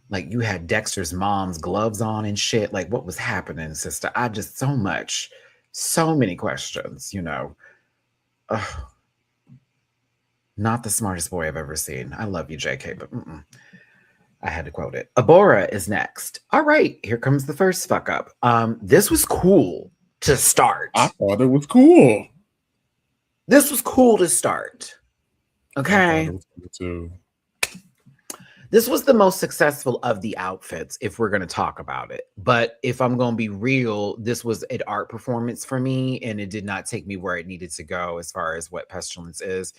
Like you had Dexter's mom's gloves on and shit. Like what was happening, sister? I just so many questions, you know. Not the smartest boy I've ever seen. I love you, JK, but I had to quote it. Abora is next. All right, here comes the first fuck up. This was cool to start. I thought it was cool. This was cool to start. Okay. This was the most successful of the outfits, if we're going to talk about it. But if I'm going to be real, this was an art performance for me, and it did not take me where it needed to go as far as what Pestilence is.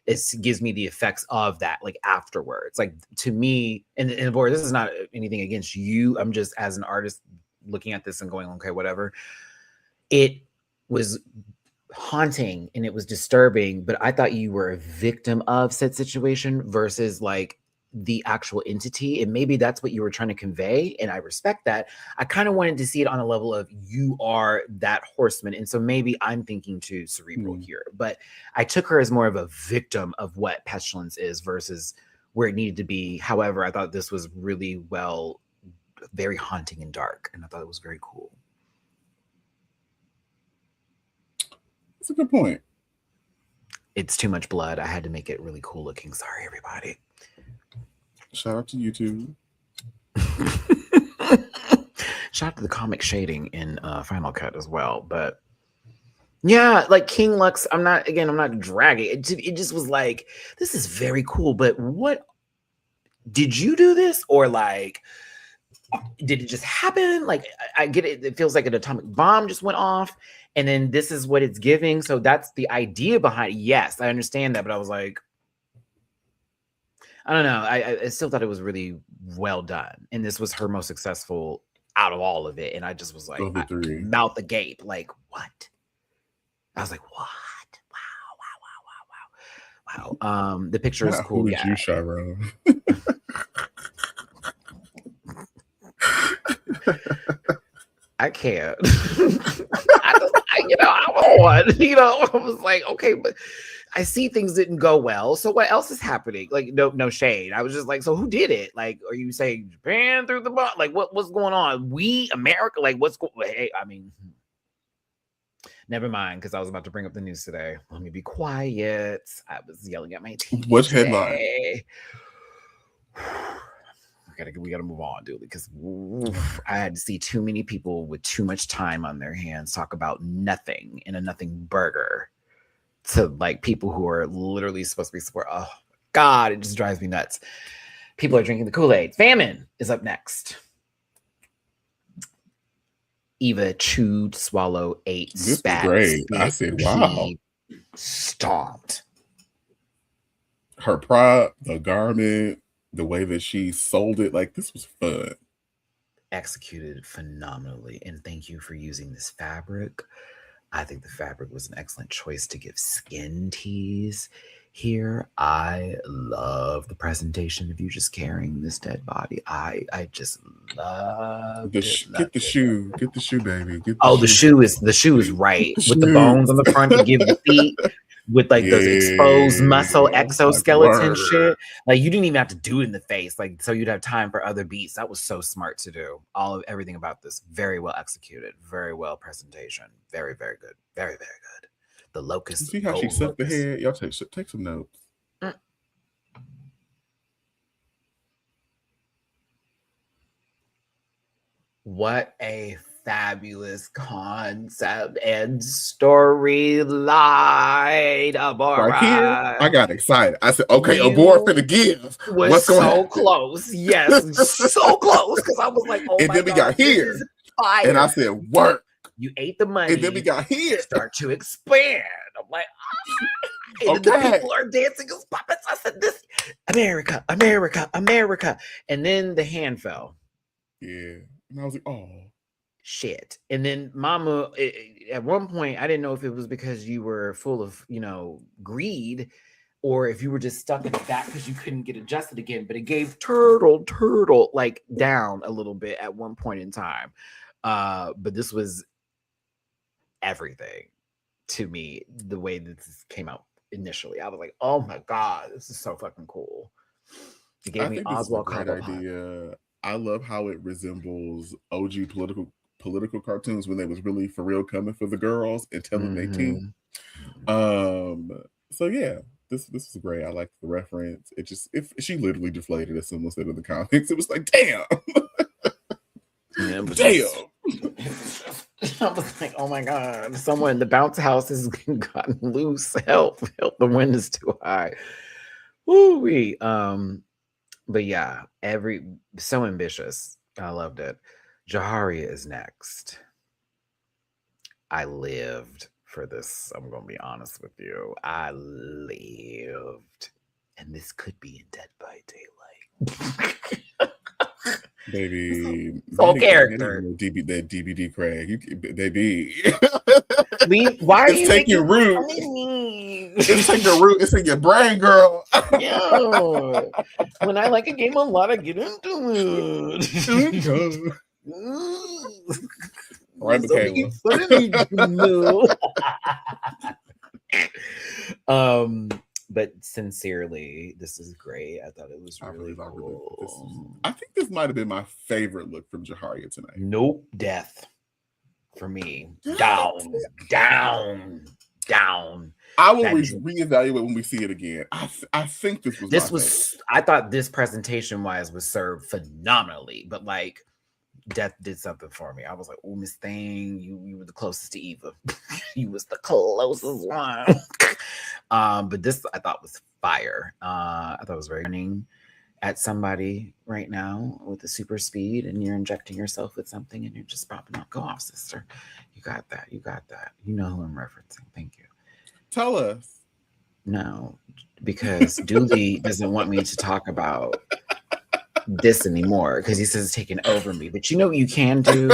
It gives me the effects of that, like afterwards. Like to me, and boy, this is not anything against you. I'm just as an artist looking at this and going, okay, whatever. It was haunting and it was disturbing, but I thought you were a victim of said situation versus like the actual entity, and maybe that's what you were trying to convey, and I respect that. I kind of wanted to see it on a level of you are that horseman, and so maybe I'm thinking too cerebral here, but I took her as more of a victim of what Pestilence is versus where it needed to be. However, I thought this was really well, very haunting and dark, and I thought it was very cool. That's a good point. It's too much blood. I had to make it really cool looking. Sorry, everybody. Shout out to YouTube. shout out to the comic shading in Final Cut as well. But yeah, like King Lux, I'm not dragging it just was like, this is very cool, but what did you do this, or like did it just happen? Like I get it, it feels like an atomic bomb just went off, and then this is what it's giving. So that's the idea behind it. Yes, I understand that, but I was like, I don't know. I still thought it was really well done, and this was her most successful out of all of it. And I just was like, mouth agape, like what? I was like, what? Wow. The picture is cool. Yeah. You, Sharon? I can't. I was like, okay, but I see things didn't go well. So what else is happening? Like, no shade. I was just like, so who did it? Like, are you saying Japan through the butt? Like, what's going on? We, America, like, what's going? Hey, I mean, never mind, because I was about to bring up the news today. Let me be quiet. I was yelling at my TV. Which headline? We gotta move on, dude, because I had to see too many people with too much time on their hands talk about nothing in a nothing burger to like people who are literally supposed to be support. Oh God, it just drives me nuts. People are drinking the Kool-Aid. Famine is up next. Eva chewed, swallowed, ate, this spat. Was great. Spit, I said, wow. Stomped. Her prop, the garment, the way that she sold it, like this was fun. Executed phenomenally. And thank you for using this fabric. I think the fabric was an excellent choice to give skin tease here. I love the presentation of you just carrying this dead body. I just love it. Get the shoe, baby. The shoe is right with the bones on the front to give the feet. With like those exposed muscle exoskeleton shit. Like you didn't even have to do it in the face. Like, so you'd have time for other beats. That was so smart to do. Everything about this, very well executed, very well presentation. Very, very good. Very, very good. The locust. See how she sucked the head? Y'all take some notes. What a fabulous concept and storyline. Right here, I got excited. I said, okay, Abor for the give. What's going on? So close. Yes, so close. Because I was like, oh and my then we got here. Fire. And I said, work. You ate the money. And then we got here. Start to expand. I'm like, and the people are dancing as puppets. I said, this America. And then the hand fell. Yeah. And I was like, oh. Shit. And then Mama, at one point, I didn't know if it was because you were full of, greed, or if you were just stuck in the back because you couldn't get adjusted again. But it gave turtle like down a little bit at one point in time. But this was everything to me, the way that this came out initially. I was like, oh my God, this is so fucking cool. It gave me Oswald Cobblepot. Idea. I love how it resembles OG political cartoons when they was really for real coming for the girls and telling their team. So yeah, this is great. I like the reference. It just, if she literally deflated, as someone said in the comics, it was like, damn. Damn. I was like, oh my God, someone in the bounce house has gotten loose. Help, the wind is too high. Woo-wee. But yeah, so ambitious. I loved it. Jaharia is next. I lived for this. I'm going to be honest with you. I lived. And this could be in Dead by Daylight. Baby. Full character. That DVD Craig. Baby. Why are you taking root? It's taking root. It's in your brain, girl. Yeah. When I like a game a lot, I get into it. Right, Michaela. But sincerely, this is great. I thought it was really cool. I think this might have been my favorite look from Jaharia tonight. Nope, death for me. Down. I will reevaluate when we see it again. I think this was. I thought this presentation wise was served phenomenally, but like Death did something for me. I was like, oh, Miss Thing, you were the closest to Eva. You was the closest one. But this I thought was fire. I thought it was very running at somebody right now with the super speed, and you're injecting yourself with something and you're just popping out. Go off, sister. You got that. You got that. You know who I'm referencing. Thank you. Tell us. No, because Dooley doesn't want me to talk about this anymore because he says it's taking over me. But you know what you can do?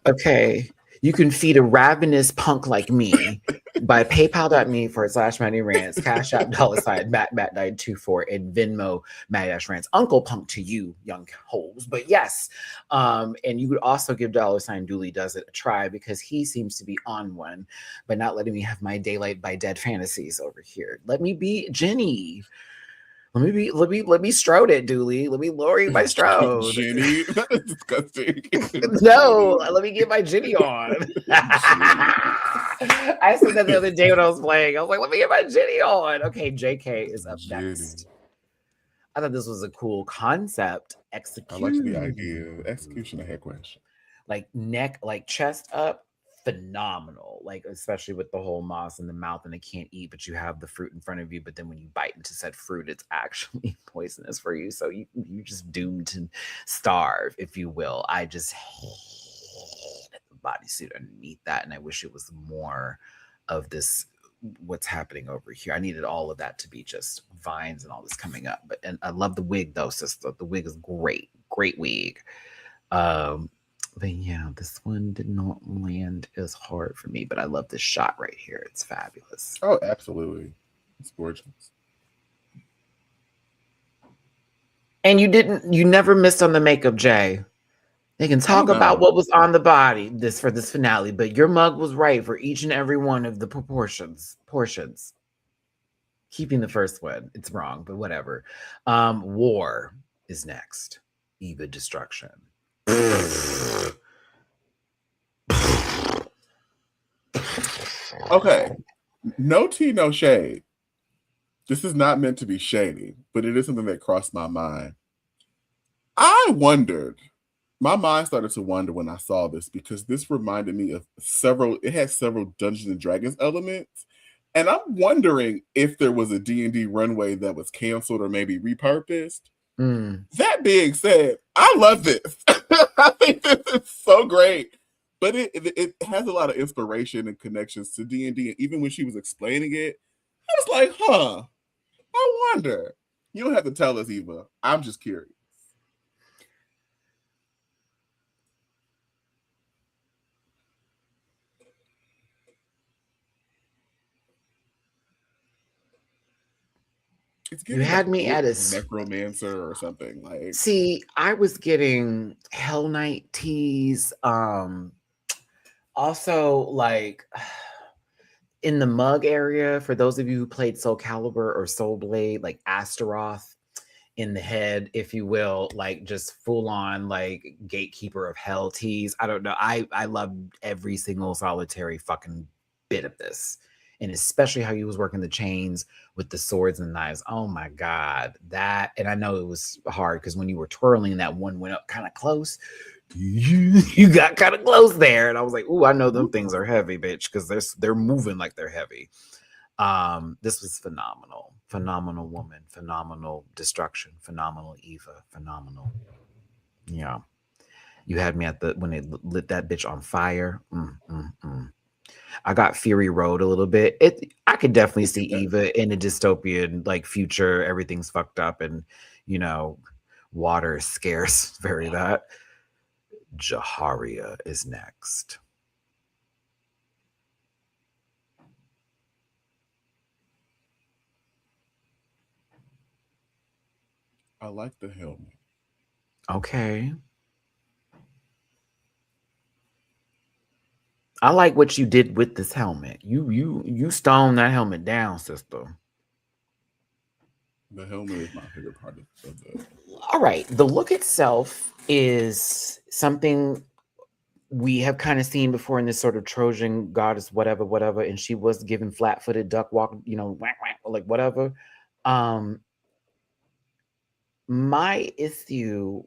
Okay. You can feed a ravenous punk like me by paypal.me/MattyRants, Cash App $@MattMatt924, and Venmo MattyRants. Uncle Punk to you, young hoes. But yes, and you could also give $Dooley does it a try because he seems to be on one, but not letting me have my daylight by dead fantasies over here. Let me be Jenny. Let me Strode it, Dooley. Let me Lori my Strode. Jenny, that is disgusting. No, let me get my Jenny on. I said that the other day when I was playing. I was like, let me get my Jenny on. Okay, JK is up next. I thought this was a cool concept. Execution. I like the idea. Execution, I had question. Like neck, like chest up, phenomenal. Like especially with the whole moss in the mouth and it can't eat, but you have the fruit in front of you. But then when you bite into said fruit, it's actually poisonous for you. So you're just doomed to starve, if you will. I just hate the bodysuit underneath that, and I wish it was more of this. What's happening over here? I needed all of that to be just vines and all this coming up. And I love the wig though, sister. The wig is great wig. But yeah, this one did not land as hard for me, but I love this shot right here. It's fabulous. Oh, absolutely. It's gorgeous. And you never missed on the makeup, Jay. They can talk about what was on the body for this finale, but your mug was right for each and every one of the portions. Keeping the first one. It's wrong, but whatever. War is next. Eva destruction. Okay, no tea, no shade. This is not meant to be shady, but it is something that crossed my mind. My mind started to wonder when I saw this because this reminded me of it has several Dungeons and Dragons elements. And I'm wondering if there was a D&D runway that was canceled or maybe repurposed. That being said, I love this. I think this is so great. But it has a lot of inspiration and connections to D&D. And even when she was explaining it, I was like, I wonder. You don't have to tell us, Eva. I'm just curious. You had me at a necromancer or something like. See, I was getting Hell Knight teas. Also, like in the mug area, for those of you who played Soul Calibur or Soul Blade, like Astaroth in the head, if you will, like just full on like Gatekeeper of Hell teas. I don't know. I love every single solitary fucking bit of this. And especially how he was working the chains with the swords and knives. Oh my God. That, and I know it was hard because when you were twirling, that one went up kind of close. You got kind of close there. And I was like, ooh, I know them things are heavy, bitch, because they're moving like they're heavy. This was phenomenal. Phenomenal woman. Phenomenal destruction. Phenomenal Eva. Phenomenal. Yeah. You had me when they lit that bitch on fire. I got Fury Road a little bit. I could definitely see Eva in a dystopian like future. Everything's fucked up and water is scarce. Very that. Jaharia is next. I like the helmet. Okay. I like what you did with this helmet. You stoned that helmet down, sister. The helmet is my favorite part of the. All right. The look itself is something we have kind of seen before in this sort of Trojan goddess, whatever, and she was given flat-footed duck walk, whack, like whatever. My issue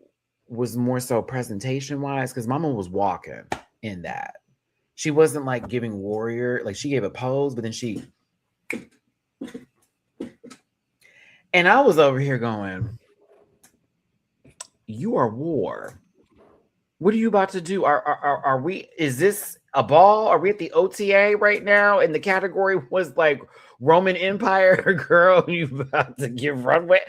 was more so presentation wise, because Mama was walking in that. She wasn't like giving warrior, like she gave a pose, but then she, and I was over here going, you are war. What are you about to do? Are we, is this a ball? Are we at the OTA right now? And the category was like Roman Empire, girl, you about to give runway.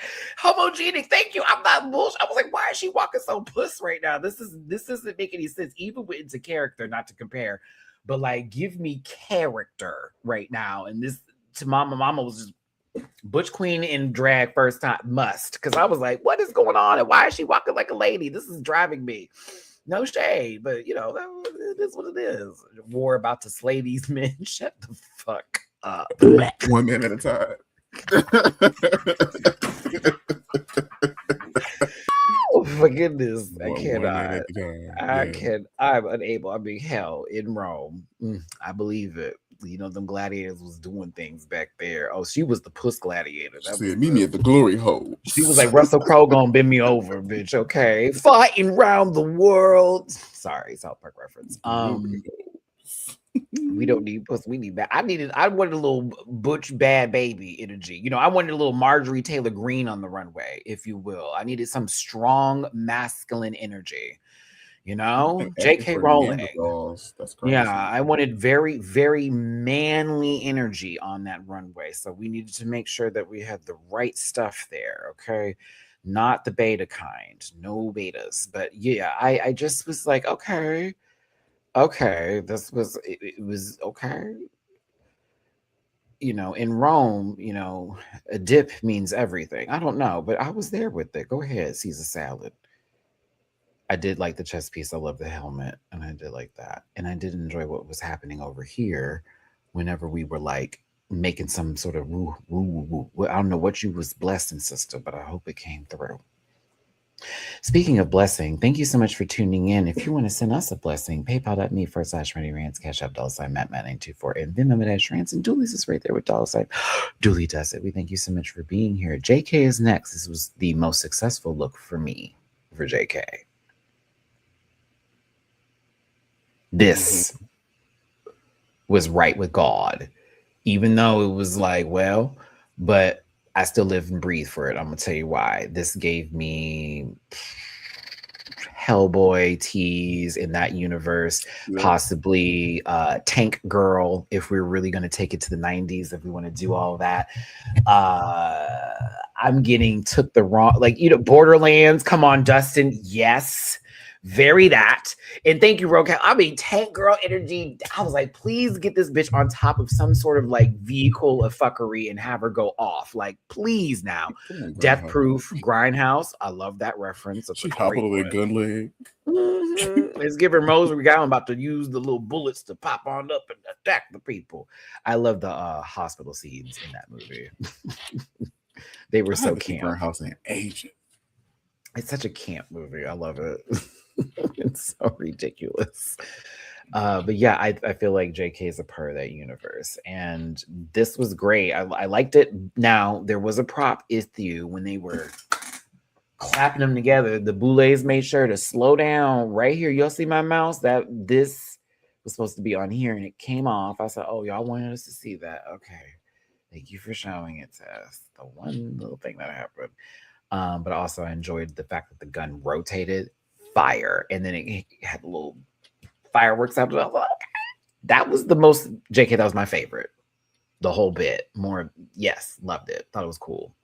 Homogenic, thank you. I'm not bullshit. I was like, why is she walking so puss right now? This doesn't make any sense. Even with into character, not to compare, but like give me character right now. And this to Mama was just Butch Queen in drag first time must. Because I was like, what is going on? And why is she walking like a lady? This is driving me. No shade, but you know, it is what it is. War about to slay these men. Shut the fuck up. 1 man at a time. Oh my goodness. I cannot. I'm unable. I mean, hell, in Rome. I believe it. You know, them gladiators was doing things back there. Oh, she was the puss gladiator. That said, meet me at the glory hole. She was like, Russell Crowe gonna bend me over, bitch. Okay. Fighting round the world. Sorry, South Park reference. We don't need puss. We need that. I wanted a little Butch bad baby energy. You know, I wanted a little Marjorie Taylor Greene on the runway, if you will. I needed some strong masculine energy. You know, J.K. Rowling. That's crazy. Yeah, I wanted very, very manly energy on that runway. So we needed to make sure that we had the right stuff there. Okay. Not the beta kind, no betas. But yeah, I just was like, okay, this was, it was okay. You know, in Rome, you know, a dip means everything. I don't know, but I was there with it. Go ahead, Caesar salad. I did like the chest piece. I love the helmet, and I did like that. And I did enjoy what was happening over here whenever we were like making some sort of woo, woo, woo, woo. I don't know what you was blessing, sister, but I hope it came through. Speaking of blessing, thank you so much for tuning in. If you want to send us a blessing, paypal.me/MattyRants, Cash App $Matt924, and Venmo MattyRants, and Dooley's is right there with $. Dooley does it. We thank you so much for being here. JK is next. This was the most successful look for me for JK. This was right with God, even though it was like, well, but I still live and breathe for it. I'm gonna tell you why. This gave me Hellboy tease in that universe, possibly Tank Girl, if we're really gonna take it to the 90s, if we want to do all that. I'm getting took the wrong, like, you know, Borderlands. Come on, Dustin. Yes. Very that. And thank you, Rocal. I mean, Tank Girl energy. I was like, please get this bitch on top of some sort of like vehicle of fucking and have her go off. Like, please now. Death Proof, Grindhouse. I love that reference. She hobbled with a gun leg. It's giving Rosary Guy. I'm about to use the little bullets to pop on up and attack the people. I love the hospital scenes in that movie. They were so camp. Grindhouse and Agent. It's such a camp movie. I love it. It's so ridiculous. But yeah, I feel like JK is a part of that universe. And this was great. I liked it. Now, there was a prop issue when they were clapping them together. The Boulets made sure to slow down right here. You'll see my mouse. That this was supposed to be on here and it came off. I said, oh, y'all wanted us to see that. Okay. Thank you for showing it to us. The one little thing that happened. But also I enjoyed the fact that the gun rotated fire and then it had little fireworks out. That was the most JK. That was my favorite. The whole bit. More, yes, loved it. Thought it was cool.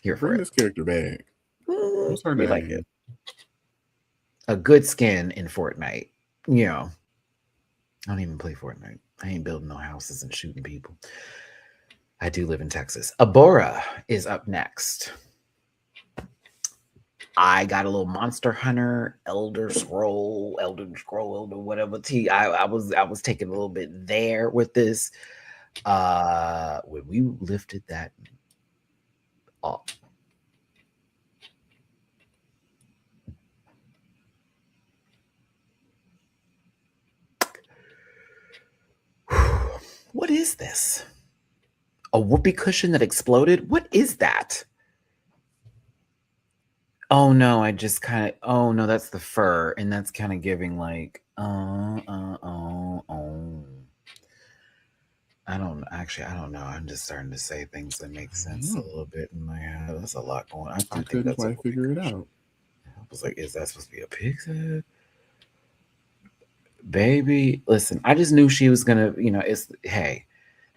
Here for Bring it. this character back. What's her name? Like it. A good skin in Fortnite. You know, I don't even play Fortnite. I ain't building no houses and shooting people. I do live in Texas. Abora is up next. I got a little Monster Hunter, Elder Scroll, whatever. I was taking a little bit there with this. When we lifted that up. What is this? A whoopee cushion that exploded? What is that? Oh no, I just kind of. Oh no, that's the fur, and that's kind of giving like. I don't actually. I don't know. I'm just starting to say things that make sense a little bit in my head. That's a lot going. I do I think couldn't that's a quite figure it out. I was like, is that supposed to be a pig's head? Baby, listen, I just knew she was gonna, it's hey,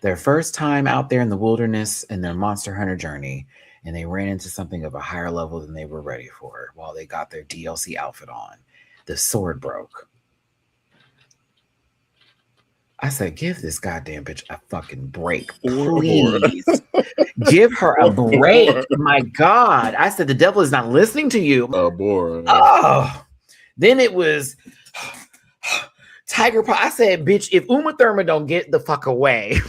their first time out there in the wilderness in their monster hunter journey, and they ran into something of a higher level than they were ready for while they got their DLC outfit on. The sword broke. I said, give this goddamn bitch a fucking break, please. Give her a break. My God. I said, the devil is not listening to you. Oh, then it was Tiger Paw. I said, bitch, if Uma Thurman don't get the fuck away.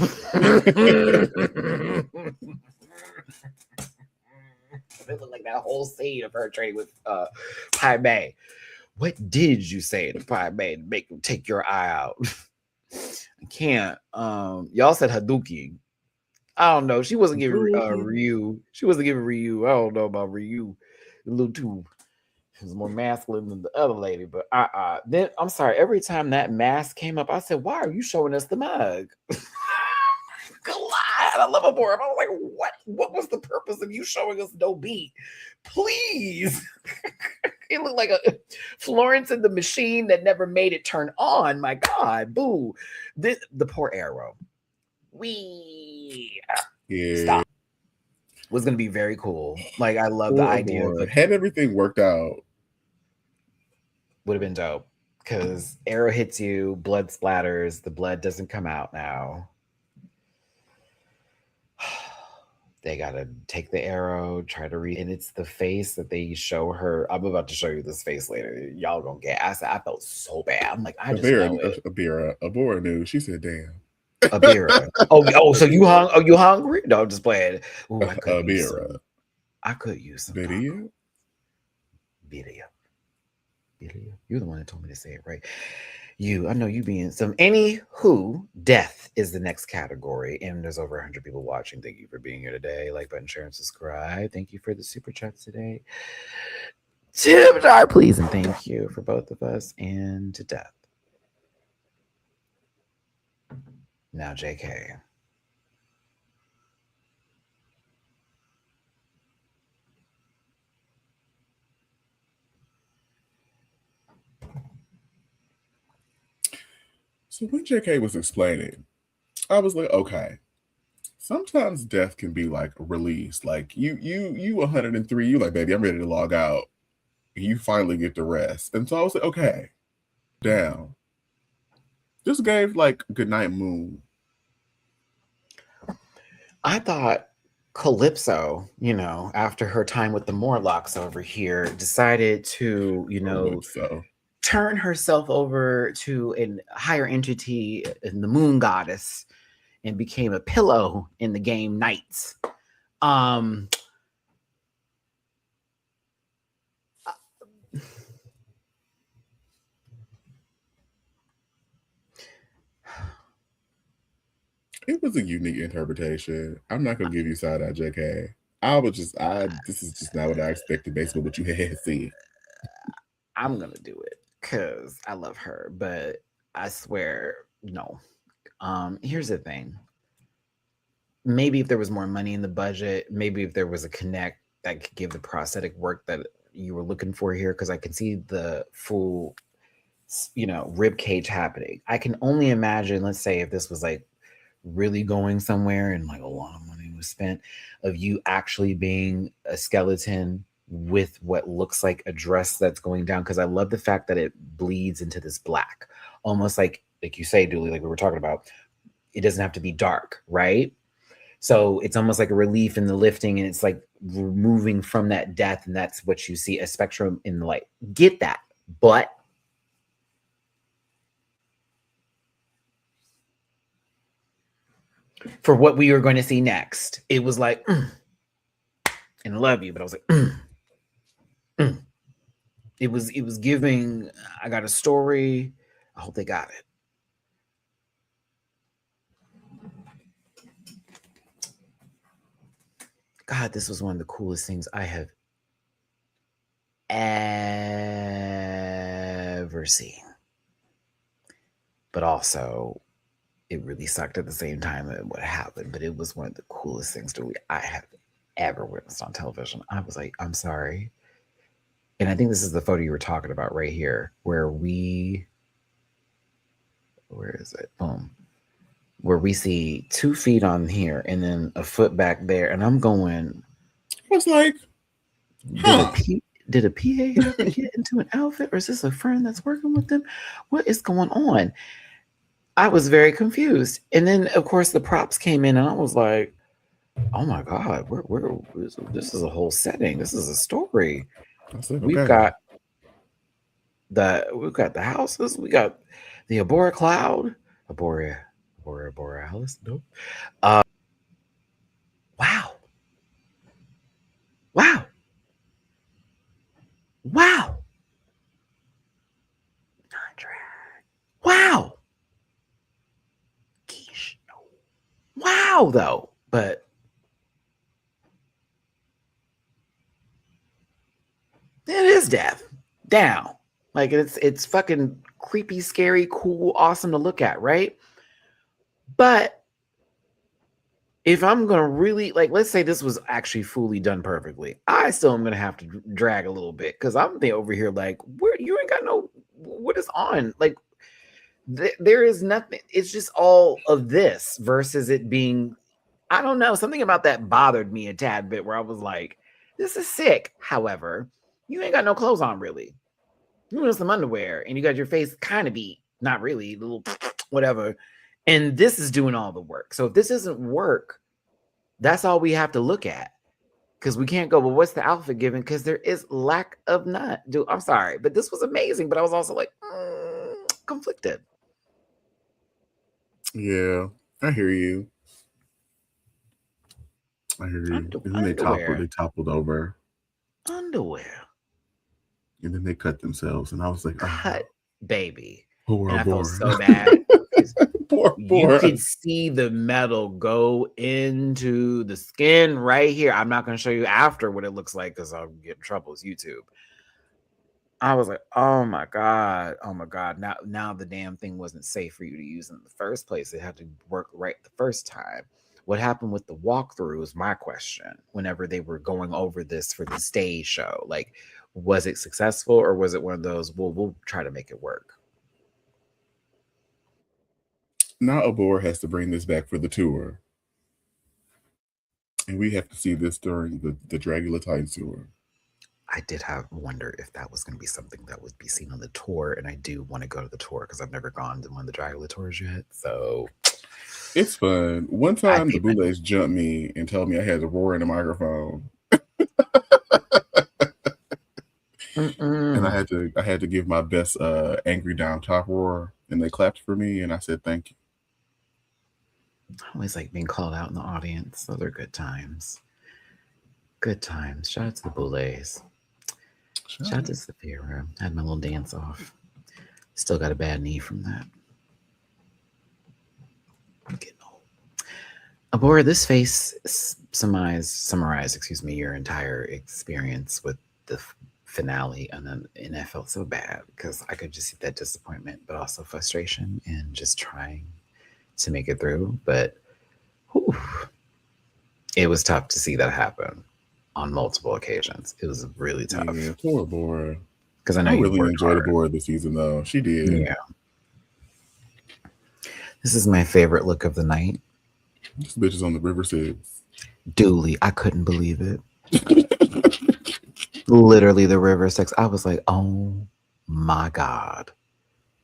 It looked like that whole scene of her training with Pai Mei. What did you say to Pai Mei to make him take your eye out? I can't. Y'all said Hadouken. I don't know. She wasn't giving Ryu. She wasn't giving Ryu. I don't know about Ryu. A little too. She was more masculine than the other lady. But then I'm sorry. Every time that mask came up, I said, "Why are you showing us the mug?" God, I love a board. I was like, "What? What was the purpose of you showing us no beat? Please." It looked like a Florence and the Machine that never made it turn on. My God, boo! The poor arrow. Stop. Was gonna be very cool. Like I love the idea of had everything worked out. Would have been dope because arrow hits you, blood splatters, the blood doesn't come out now. They gotta take the arrow, try to read, and it's the face that they show her. I'm about to show you this face later. Y'all gonna get. I felt so bad. I'm like, I just know it. Abora knew. She said, "Damn." Abira. Oh, so you hung? Oh, you hungry? No, I'm just playing. Ooh, I could use some. I could use some video. You're the one that told me to say it right. I know you being some. Anywho, death is the next category, and there's over 100 people watching. Thank you for being here today. Like button, share, and subscribe. Thank you for the super chats today. Tip jar, please, and thank you for both of us and to death. Now, JK. So when JK was explaining, I was like, okay, sometimes death can be like released. Like you 103, you like, baby, I'm ready to log out. You finally get the rest. And so I was like, okay, down. Just gave like Goodnight Moon. I thought Calypso, after her time with the Morlocks over here, decided to, turn herself over to a higher entity in the moon goddess and became a pillow in the game Knights. It was a unique interpretation. I'm not gonna give you side eye, JK. This is just not what I expected based on what you had seen. I'm gonna do it because I love her, but I swear, no. Here's the thing. Maybe if there was more money in the budget, maybe if there was a connect that could give the prosthetic work that you were looking for here, because I can see the full, rib cage happening. I can only imagine, let's say, if this was like really going somewhere and like a lot of money was spent, of you actually being a skeleton with what looks like a dress that's going down, because I love the fact that it bleeds into this black, almost like you say, Dooley, like we were talking about. It doesn't have to be dark, right? So it's almost like a relief in the lifting, and it's like removing from that death, and that's what you see, a spectrum in the light. Get that. But for what we are going to see next, it was like, and I love you, but I was like, It was giving, I got a story. I hope they got it. God, this was one of the coolest things I have ever seen. But also, it really sucked at the same time at what happened. But it was one of the coolest things I have ever witnessed on television. I was like, I'm sorry. And I think this is the photo you were talking about right here, where is it? Boom. Where we see 2 feet on here and then a foot back there. And I'm going, I was like, did a PA have to get into an outfit, or is this a friend that's working with them? What is going on? I was very confused. And then, of course, the props came in, and I was like, oh my God, this is a whole setting. This is a story. Like, we've got the houses, we got the Abora cloud, Borealis. Nope. Wow. Non-drag. Wow. Quiche. No. Wow, though. But it is death. Down. Like it's fucking creepy, scary, cool, awesome to look at, right? But if I'm gonna really, like, let's say this was actually fully done perfectly, I still am gonna have to drag a little bit, because I'm over here like, you ain't got no, what is on? Like, there is nothing. It's just all of this versus it being, I don't know, something about that bothered me a tad bit, where I was like, this is sick. However, you ain't got no clothes on, really. You wear some underwear and you got your face kind of beat, not really, a little whatever. And this is doing all the work. So if this isn't work, that's all we have to look at. Because we can't go, well, what's the outfit given? Because there is lack of none. Dude, I'm sorry, but this was amazing. But I was also like, conflicted. Yeah, I hear you. And then they toppled over. Underwear. And then they cut themselves. And I was like, cut, baby. Poor and I boy. felt so bad. Poor You could see the metal go into the skin right here. I'm not going to show you after what it looks like, because I'll get in trouble with YouTube. I was like, oh my God. Now the damn thing wasn't safe for you to use in the first place. It had to work right the first time. What happened with the walkthrough is my question. Whenever they were going over this for the stage show, like, was it successful, or was it one of those, well, we'll try to make it work? Now Abora has to bring this back for the tour. And we have to see this during the Dragula Titan tour. I did wonder if that was going to be something that would be seen on the tour, and I do want to go to the tour because I've never gone to one of the Dragula tours yet. So it's fun. One time the Boulets jumped me and told me I had to roar in the microphone. And I had to give my best angry down top roar, and they clapped for me, and I said thank you. I always like being called out in the audience. Those are good times. Good times. Shout out to the Boulets. Shout out to Sophia. I had my little dance off. Still got a bad knee from that. I'm getting old. Abora, this face summarize, your entire experience with the finale, and I felt so bad because I could just see that disappointment, but also frustration and just trying to make it through. But it was tough to see that happen on multiple occasions. It was really tough. Yeah, poor Abora. Because I really enjoyed Abora this season, though. She did. Yeah. This is my favorite look of the night. This bitch is on the River Six. Duly, I couldn't believe it. Literally, the River Six. I was like, oh my God.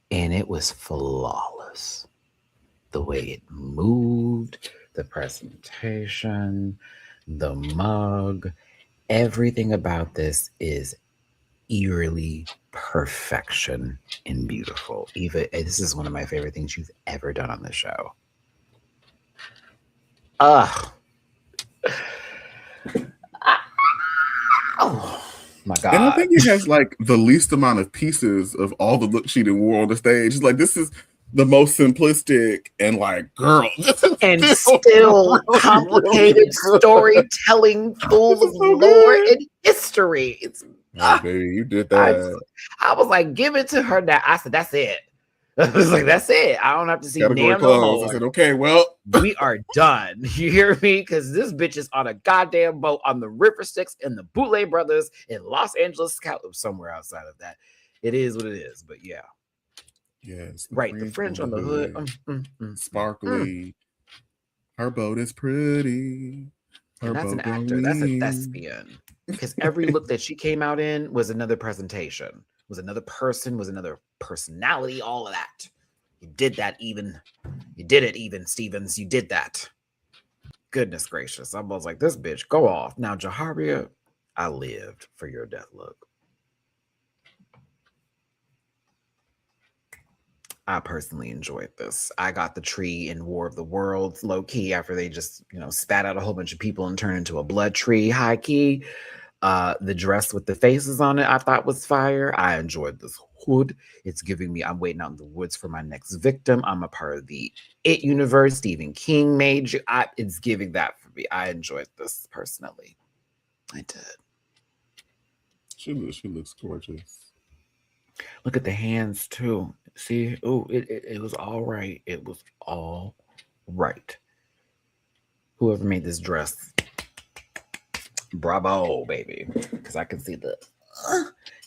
And it was flawless. The way it moved, the presentation, the mug, everything about this is eerily perfection and beautiful. Eva, this is one of my favorite things you've ever done on this show. Oh my God. And I think it has like the least amount of pieces of all the looks she did wore on the stage. It's like, this is the most simplistic and like, girl, and still complicated storytelling, full of lore and history. It's Oh, baby, you did I that. was like, give it to her now. I said, that's it. I was like, that's it. I don't have to see Category Nam no closed. more. I said, okay, well, We are done. You hear me? Because this bitch is on a goddamn boat on the River Styx and the Bootleg Brothers in Los Angeles, somewhere outside of that. It is what it is. But yeah. yes, Right. The fringe on the hood. Sparkly. Her boat is pretty. Her And that's an boat actor. That's a gleams. thespian. Because every look that she came out in was another presentation, was another person, was another personality, all of that. You did that even. You did it even, Stevens. You did that. Goodness gracious. I was like, this bitch, go off. Now, Jaharia, I lived for your death look. I personally enjoyed this. I got the tree in War of the Worlds low key after they just, spat out a whole bunch of people and turned into a blood tree high key. The dress with the faces on it I thought was fire. I enjoyed this hood. It's giving me, I'm waiting out in the woods for my next victim. I'm a part of the It universe. Stephen King made you. It's giving that for me. I enjoyed this personally. I did. She looks gorgeous. Look at the hands too. See, it was all right. It was all right. Whoever made this dress, bravo, baby. Because I can see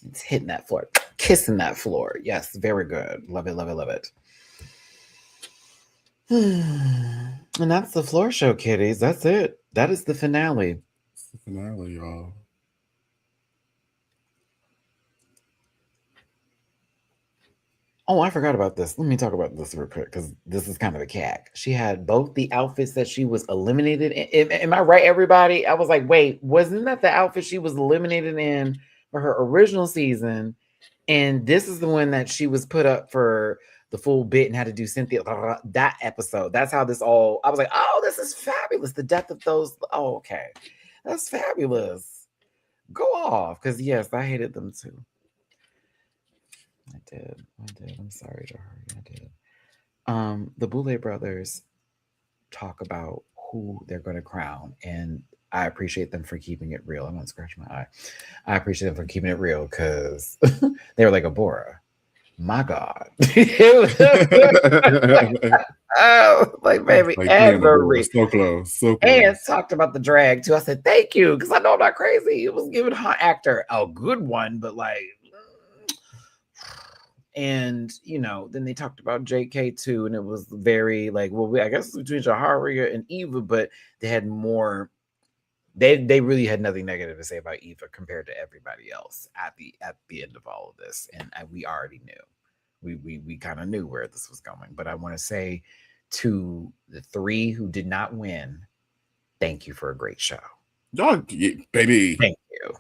it's hitting that floor, kissing that floor. Yes, very good. Love it, love it, love it. And that's the floor show, kiddies. That's it. That is the finale. It's the finale, y'all. Oh, I forgot about this. Let me talk about this real quick because this is kind of a cack. She had both the outfits that she was eliminated in. Am I right, everybody? I was like, wait, wasn't that the outfit she was eliminated in for her original season? And this is the one that she was put up for the full bit and had to do Cynthia. That episode. That's how this all. I was like, oh, this is fabulous. The death of those. Oh, okay. That's fabulous. Go off. Because, yes, I hated them too. I did. I'm sorry, Jahari. I did. The Boulay brothers talk about who they're going to crown, and I appreciate them for keeping it real. I'm going to scratch my eye. I appreciate them for keeping it real because they were like, Abora, my God. Oh, like, baby, like every. So close. So close. And talked about the drag, too. I said, thank you, because I know I'm not crazy. It was giving hot actor a good one, but like, and then they talked about JK too, and it was very like, well, I guess it's between Jaharia and Eva, but they had more. They really had nothing negative to say about Eva compared to everybody else at the end of all of this, and we already knew, we kind of knew where this was going. But I want to say to the three who did not win, thank you for a great show, dog, baby. Thank you.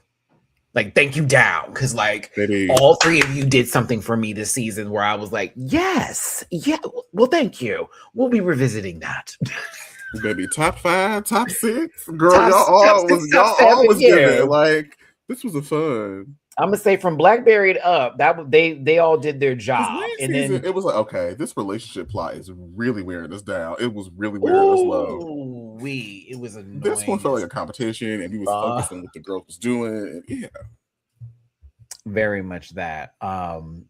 Like, thank you down, because like baby, all three of you did something for me this season where I was like, yes, yeah, well, thank you. We'll be revisiting that. Baby, top 5, top 6, girl, Top y'all six, all top seven, was yeah. giving. Like, this was a fun. I'm gonna say from Blackberry up, that they all did their job, and season, then it was like, okay, this relationship plot is really wearing us down. It was really wearing us low. It was annoying. This one felt like a competition, and he was focused on what the girl was doing. And yeah, very much that. And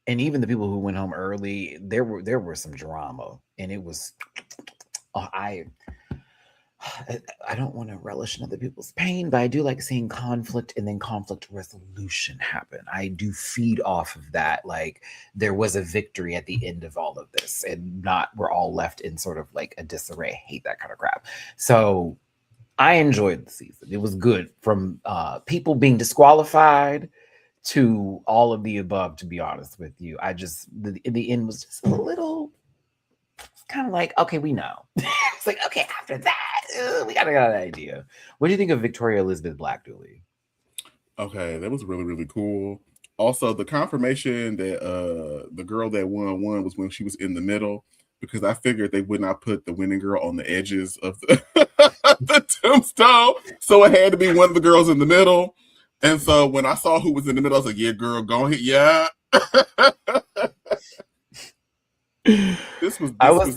even the people who went home early, there were some drama, and it was. I don't want to relish in other people's pain, but I do like seeing conflict and then conflict resolution happen. I do feed off of that. Like, there was a victory at the end of all of this, and not we're all left in sort of like a disarray. I hate that kind of crap. So I enjoyed the season. It was good, from people being disqualified to all of the above, to be honest with you. The end was just a little kind of like, okay, we know. It's like, okay, after that, we got an idea. What do you think of Victoria Elizabeth Black, Dooley? Okay, that was really, really cool. Also, the confirmation that the girl that won was when she was in the middle, because I figured they would not put the winning girl on the edges of the tombstone. So it had to be one of the girls in the middle. And so when I saw who was in the middle, I was like, yeah, girl, go ahead. Yeah. This was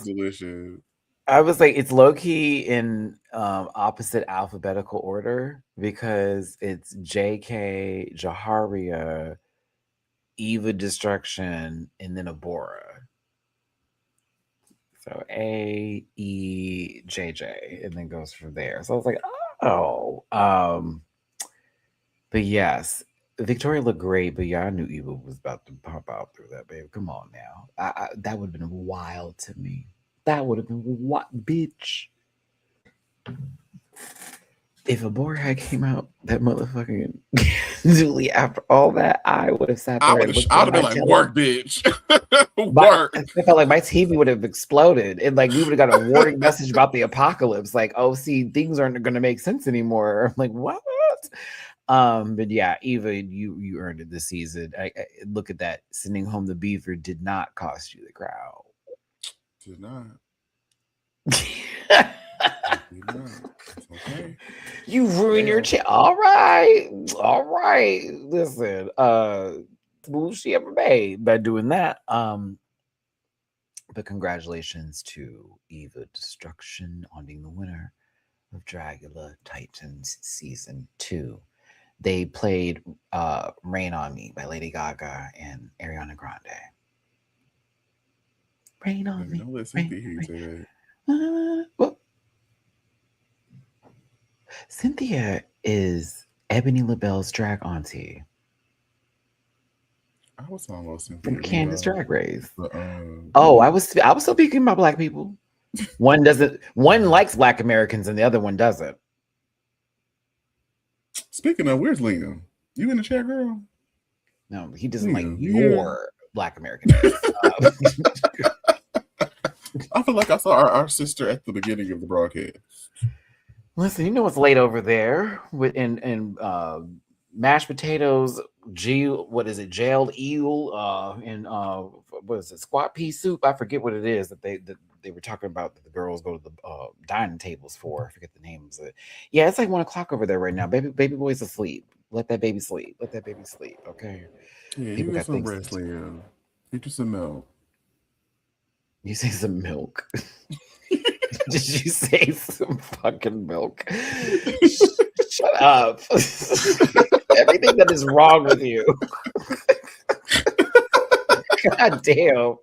delicious. I was like, it's low key in opposite alphabetical order because it's JK, Jaharia, Eva Destruction, and then Abora. So AEJJ, and then goes from there. So I was like, oh, but yes, Victoria looked great, but yeah, I knew Eva was about to pop out through that, babe. Come on now, that would have been wild to me. That would have been what, bitch. If a boar had came out that motherfucking Julie after all that, I would have sat there and looked I at would have my been like, television. work, bitch. Work. I felt like my TV would have exploded, and like we would have got a warning message about the apocalypse. Like, oh, see, things aren't going to make sense anymore. I'm like, what? But yeah, Eva, you earned it this season. I look at that. Sending home the beaver did not cost you the crowd. Did not. Okay. You ruined your chat. All right. Listen, move she ever made by doing that. But congratulations to Eva Destruction on being the winner of Dragula Titans Season 2. They played Rain on Me by Lady Gaga and Ariana Grande. Rain on me. Don't let Cynthia hear you say that. Well, Cynthia is Ebony LaBelle's drag auntie. I was talking about Cynthia From Candace Drag Race. I was still speaking about Black people. One likes Black Americans and the other one doesn't. Speaking of, where's Liam? You in the chat, girl? No, he doesn't like your Black American. I feel like I saw our sister at the beginning of the broadcast. Listen, you know what's late over there with in mashed potatoes, jailed eel, and what is it, squat pea soup? I forget what it is that they were talking about that the girls go to the dining tables for. I forget the names of it. Yeah, it's like 1 o'clock over there right now. Baby boy's asleep. Let that baby sleep. Okay. Yeah, you get some rest, Liam. Get you some milk. You say some milk. Did you say some fucking milk? Shut up. Everything that is wrong with you. God damn.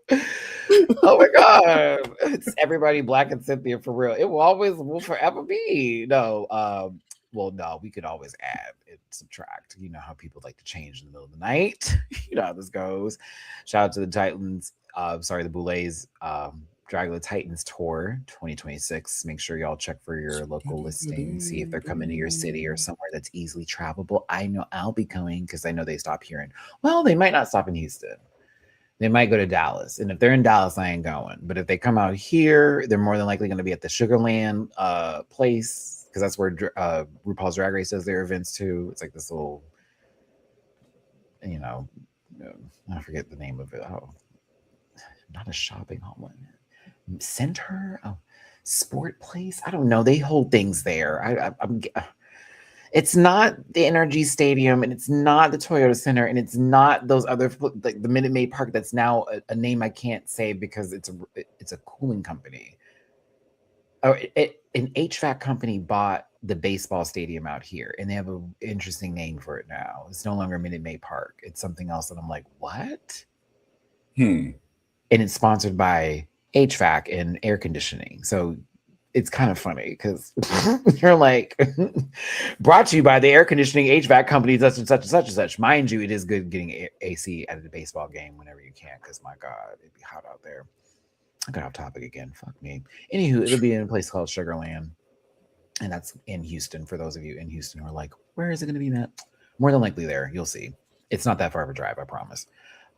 Oh my God. It's everybody Black and Cynthia for real. It will forever be. No, no, we could always add and subtract. You know how people like to change in the middle of the night. You know how this goes. Shout out to the Titans. The Boulets Dragula Titans Tour 2026. Make sure y'all check for your local listing. See if they're coming to your city or somewhere that's easily travelable. I know I'll be going because I know they stop here. Well, they might not stop in Houston. They might go to Dallas. And if they're in Dallas, I ain't going. But if they come out here, they're more than likely going to be at the Sugarland place because that's where RuPaul's Drag Race does their events too. It's like this little, I forget the name of it. Oh, not a shopping hall. Center, sport place. I don't know. They hold things there. It's not the Energy Stadium, and it's not the Toyota Center, and it's not those other like the Minute Maid Park. That's now a name I can't say because it's a cooling company. An HVAC company bought the baseball stadium out here, and they have an interesting name for it now. It's no longer Minute Maid Park. It's something else, and I'm like, what? And it's sponsored by HVAC and air conditioning. So it's kind of funny because you're like, brought to you by the air conditioning HVAC company, such and such and such and such. Mind you, it is good getting AC at a baseball game whenever you can because, my God, it'd be hot out there. I got off topic again. Fuck me. Anywho, it'll be in a place called Sugarland. And that's in Houston. For those of you in Houston who are like, where is it going to be, Matt? More than likely there. You'll see. It's not that far of a drive, I promise.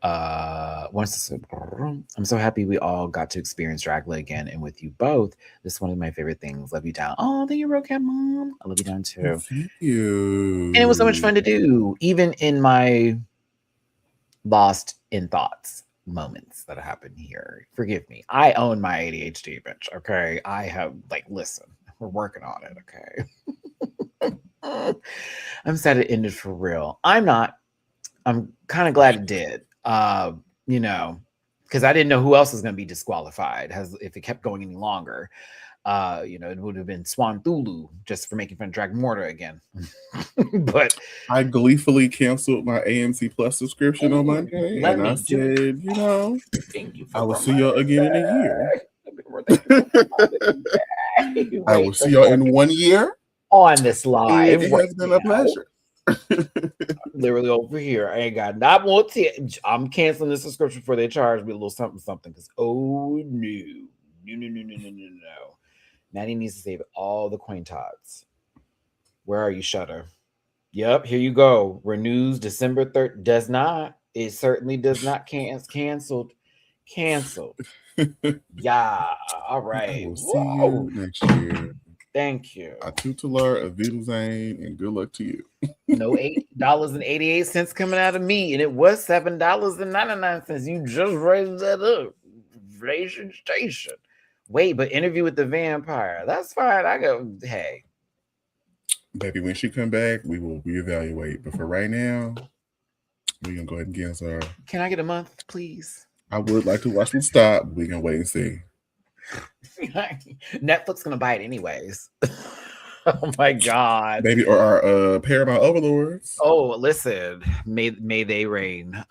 I'm so happy we all got to experience Dragula again and with you both. This is one of my favorite things. Love you down. Oh, thank you, Rocat Mom. I love you down too. Thank you. And it was so much fun to do, even in my lost in thoughts moments that happened here. Forgive me. I own my ADHD, bitch. Okay. I have listen, we're working on it. Okay. I'm sad it ended for real. I'm not. I'm kind of glad it did. Because because I didn't know who else was going to be disqualified if it kept going any longer. It would have been Swan Thulu just for making fun of Dragon Mortar again. But I gleefully canceled my AMC Plus subscription on Monday, and I said, I will see y'all again in a year. I will see y'all in 1 year on this live. It has been a pleasure. Literally over here, I ain't got not more. I'm canceling the subscription before they charge me a little something. Because no. Matty needs to save all the coin tots. Where are you, Shudder? Yep, here you go. Renews December 3rd. Does not. It certainly does not. Canceled. Yeah. All right. I will see you next year. Thank you. A tutelar, a Vidalzane, and good luck to you. No $8.88 coming out of me, and it was $7.99. You just raised that up. Inflation station. Wait, but Interview with the Vampire. That's fine. I go, hey. Baby, when she come back, we will reevaluate. But for right now, we're going to go ahead and get her. Can I get a month, please? I would like to watch them stop. We're going to wait and see. Netflix going to buy it anyways. Oh, my God. Maybe, or our Paramount overlords. Oh, listen. May they reign.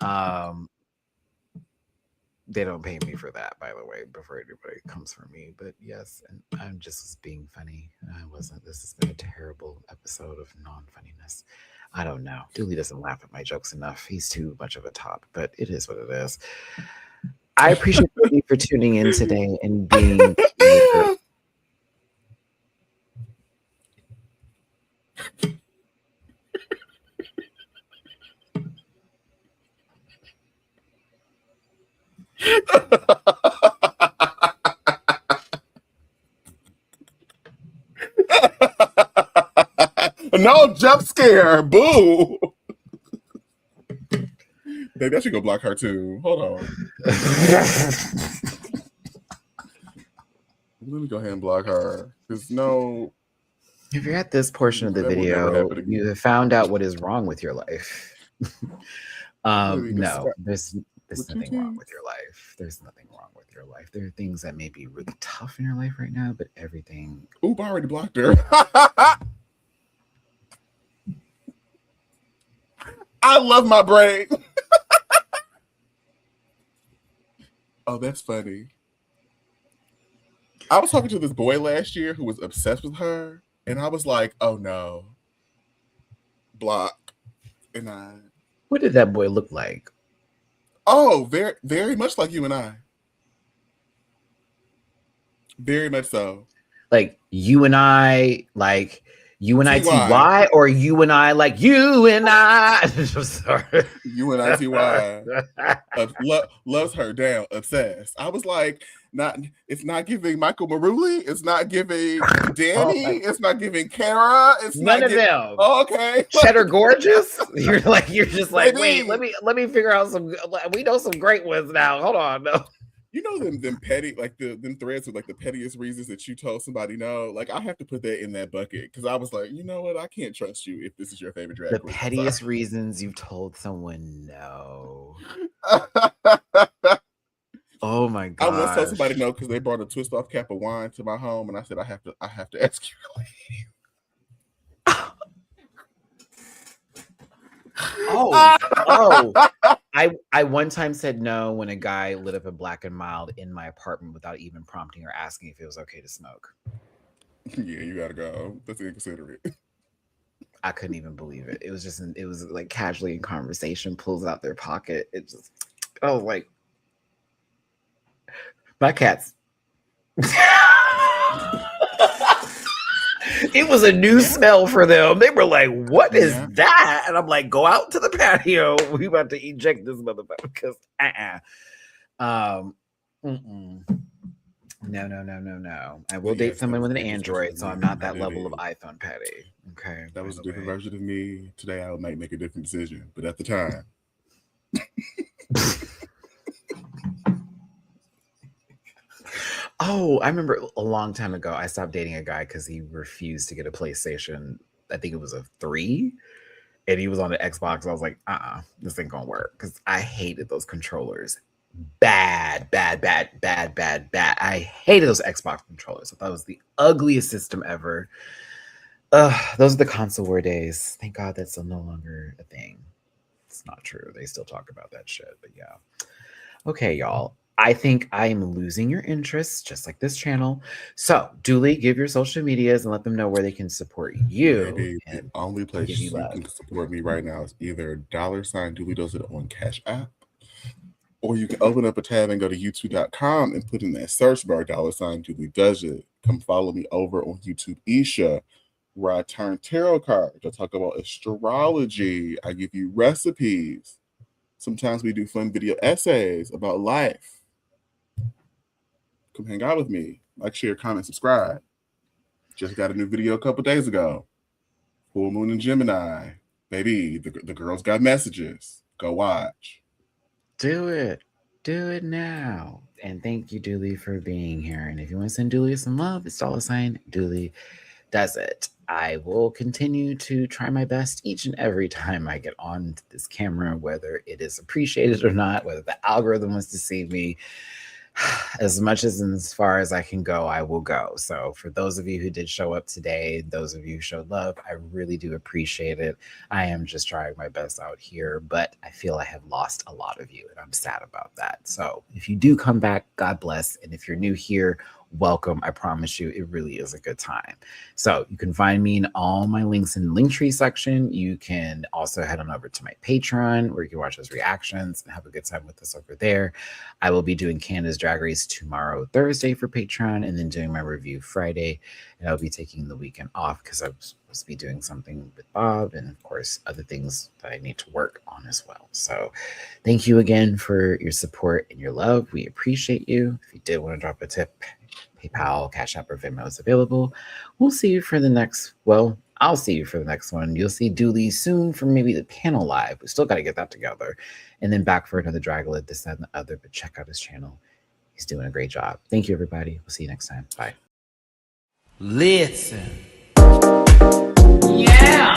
They don't pay me for that, by the way, before anybody comes for me. But yes, and I'm just being funny. I wasn't. This has been a terrible episode of non-funniness. I don't know. Dooley doesn't laugh at my jokes enough. He's too much of a top, but it is what it is. I appreciate you for tuning in today and being No jump scare. Boo. Baby, I should go block her too. Hold on. Let me go ahead and block her. There's no. If you're at this portion of the video, you have found out what is wrong with your life. No, there's nothing wrong with your life. There's nothing wrong with your life. There are things that may be really tough in your life right now, but everything. Oop, I already blocked her. I love my brain. Oh, that's funny. I was talking to this boy last year who was obsessed with her, and I was like, oh no. Block. And what did that boy look like? Oh, very, very much like you and I. Very much so. Like you and I, like you and I TY, or you and I like you and I. I'm sorry. You and I TY. Loves her down, obsessed. I was like, it's not giving Michael Maruli. It's not giving Danny. It's not giving Kara. It's none of them. Oh, okay. Cheddar Gorgeous. You're just like, wait, let me figure out some. We know some great ones now. Hold on, no. You know them petty, like them threads with like the pettiest reasons that you told somebody no. Like I have to put that in that bucket because I was like, you know what, I can't trust you if this is your favorite drag queen. The pettiest reasons you've told someone no. Oh my god! I once told somebody no because they brought a twist off cap of wine to my home, and I said I have to ask you. I one time said no when a guy lit up a Black and Mild in my apartment without even prompting or asking if it was okay to smoke. Yeah, you gotta go. That's inconsiderate. I couldn't even believe it. It was like casually in conversation, pulls out their pocket. I was like, my cats. It was a new smell for them. They were like, what is that? And I'm like, go out to the patio. We about to eject this motherfucker because No. I will date someone with an Android, so I'm not that level of iPhone petty. Okay. That was a different version of me. Today I might make a different decision. But at the time. Oh, I remember a long time ago, I stopped dating a guy because he refused to get a PlayStation. I think it was a 3. And he was on the Xbox. I was like, this ain't gonna work. Because I hated those controllers bad, bad, bad, bad, bad, bad. I hated those Xbox controllers. I thought it was the ugliest system ever. Those are the console war days. Thank God that's no longer a thing. It's not true. They still talk about that shit, but yeah. Okay, y'all. I think I am losing your interest, just like this channel. So, Dooley, give your social medias and let them know where they can support you. Maybe the and only place give you you love. can support me right now is either $Dooley does it on Cash App, or you can open up a tab and go to youtube.com and put in that search bar $Dooley does it. Come follow me over on YouTube Isha, where I turn tarot cards. I talk about astrology. I give you recipes. Sometimes we do fun video essays about life. Come hang out with me. Like, share, comment, subscribe. Just got a new video a couple days ago. Full Moon and Gemini. Baby, the girls got messages. Go watch. Do it. Do it now. And thank you, Dooley, for being here. And if you want to send Dooley some love, it's $ Dooley does it. I will continue to try my best each and every time I get on this camera, whether it is appreciated or not, whether the algorithm wants to see me. As much as far as I can go, I will go. So for those of you who did show up today, those of you who showed love, I really do appreciate it. I am just trying my best out here, but I feel I have lost a lot of you, and I'm sad about that. So if you do come back, God bless. And if you're new here, welcome. I promise you, it really is a good time. So you can find me in all my links in the Linktree section. You can also head on over to my Patreon, where you can watch those reactions and have a good time with us over there. I will be doing Canada's Drag Race tomorrow, Thursday, for Patreon, and then doing my review Friday. And I'll be taking the weekend off because I was supposed to be doing something with Bob, and of course other things that I need to work on as well. So thank you again for your support and your love. We appreciate you. If you did want to drop a tip, PayPal, Cash App, or Venmo is available. We'll see you for the next, well, I'll see you for the next one. You'll see Dooley soon for maybe the panel live. We still got to get that together. And then back for another Dragula, this, that, and the other. But check out his channel. He's doing a great job. Thank you, everybody. We'll see you next time. Bye. Listen. Yeah.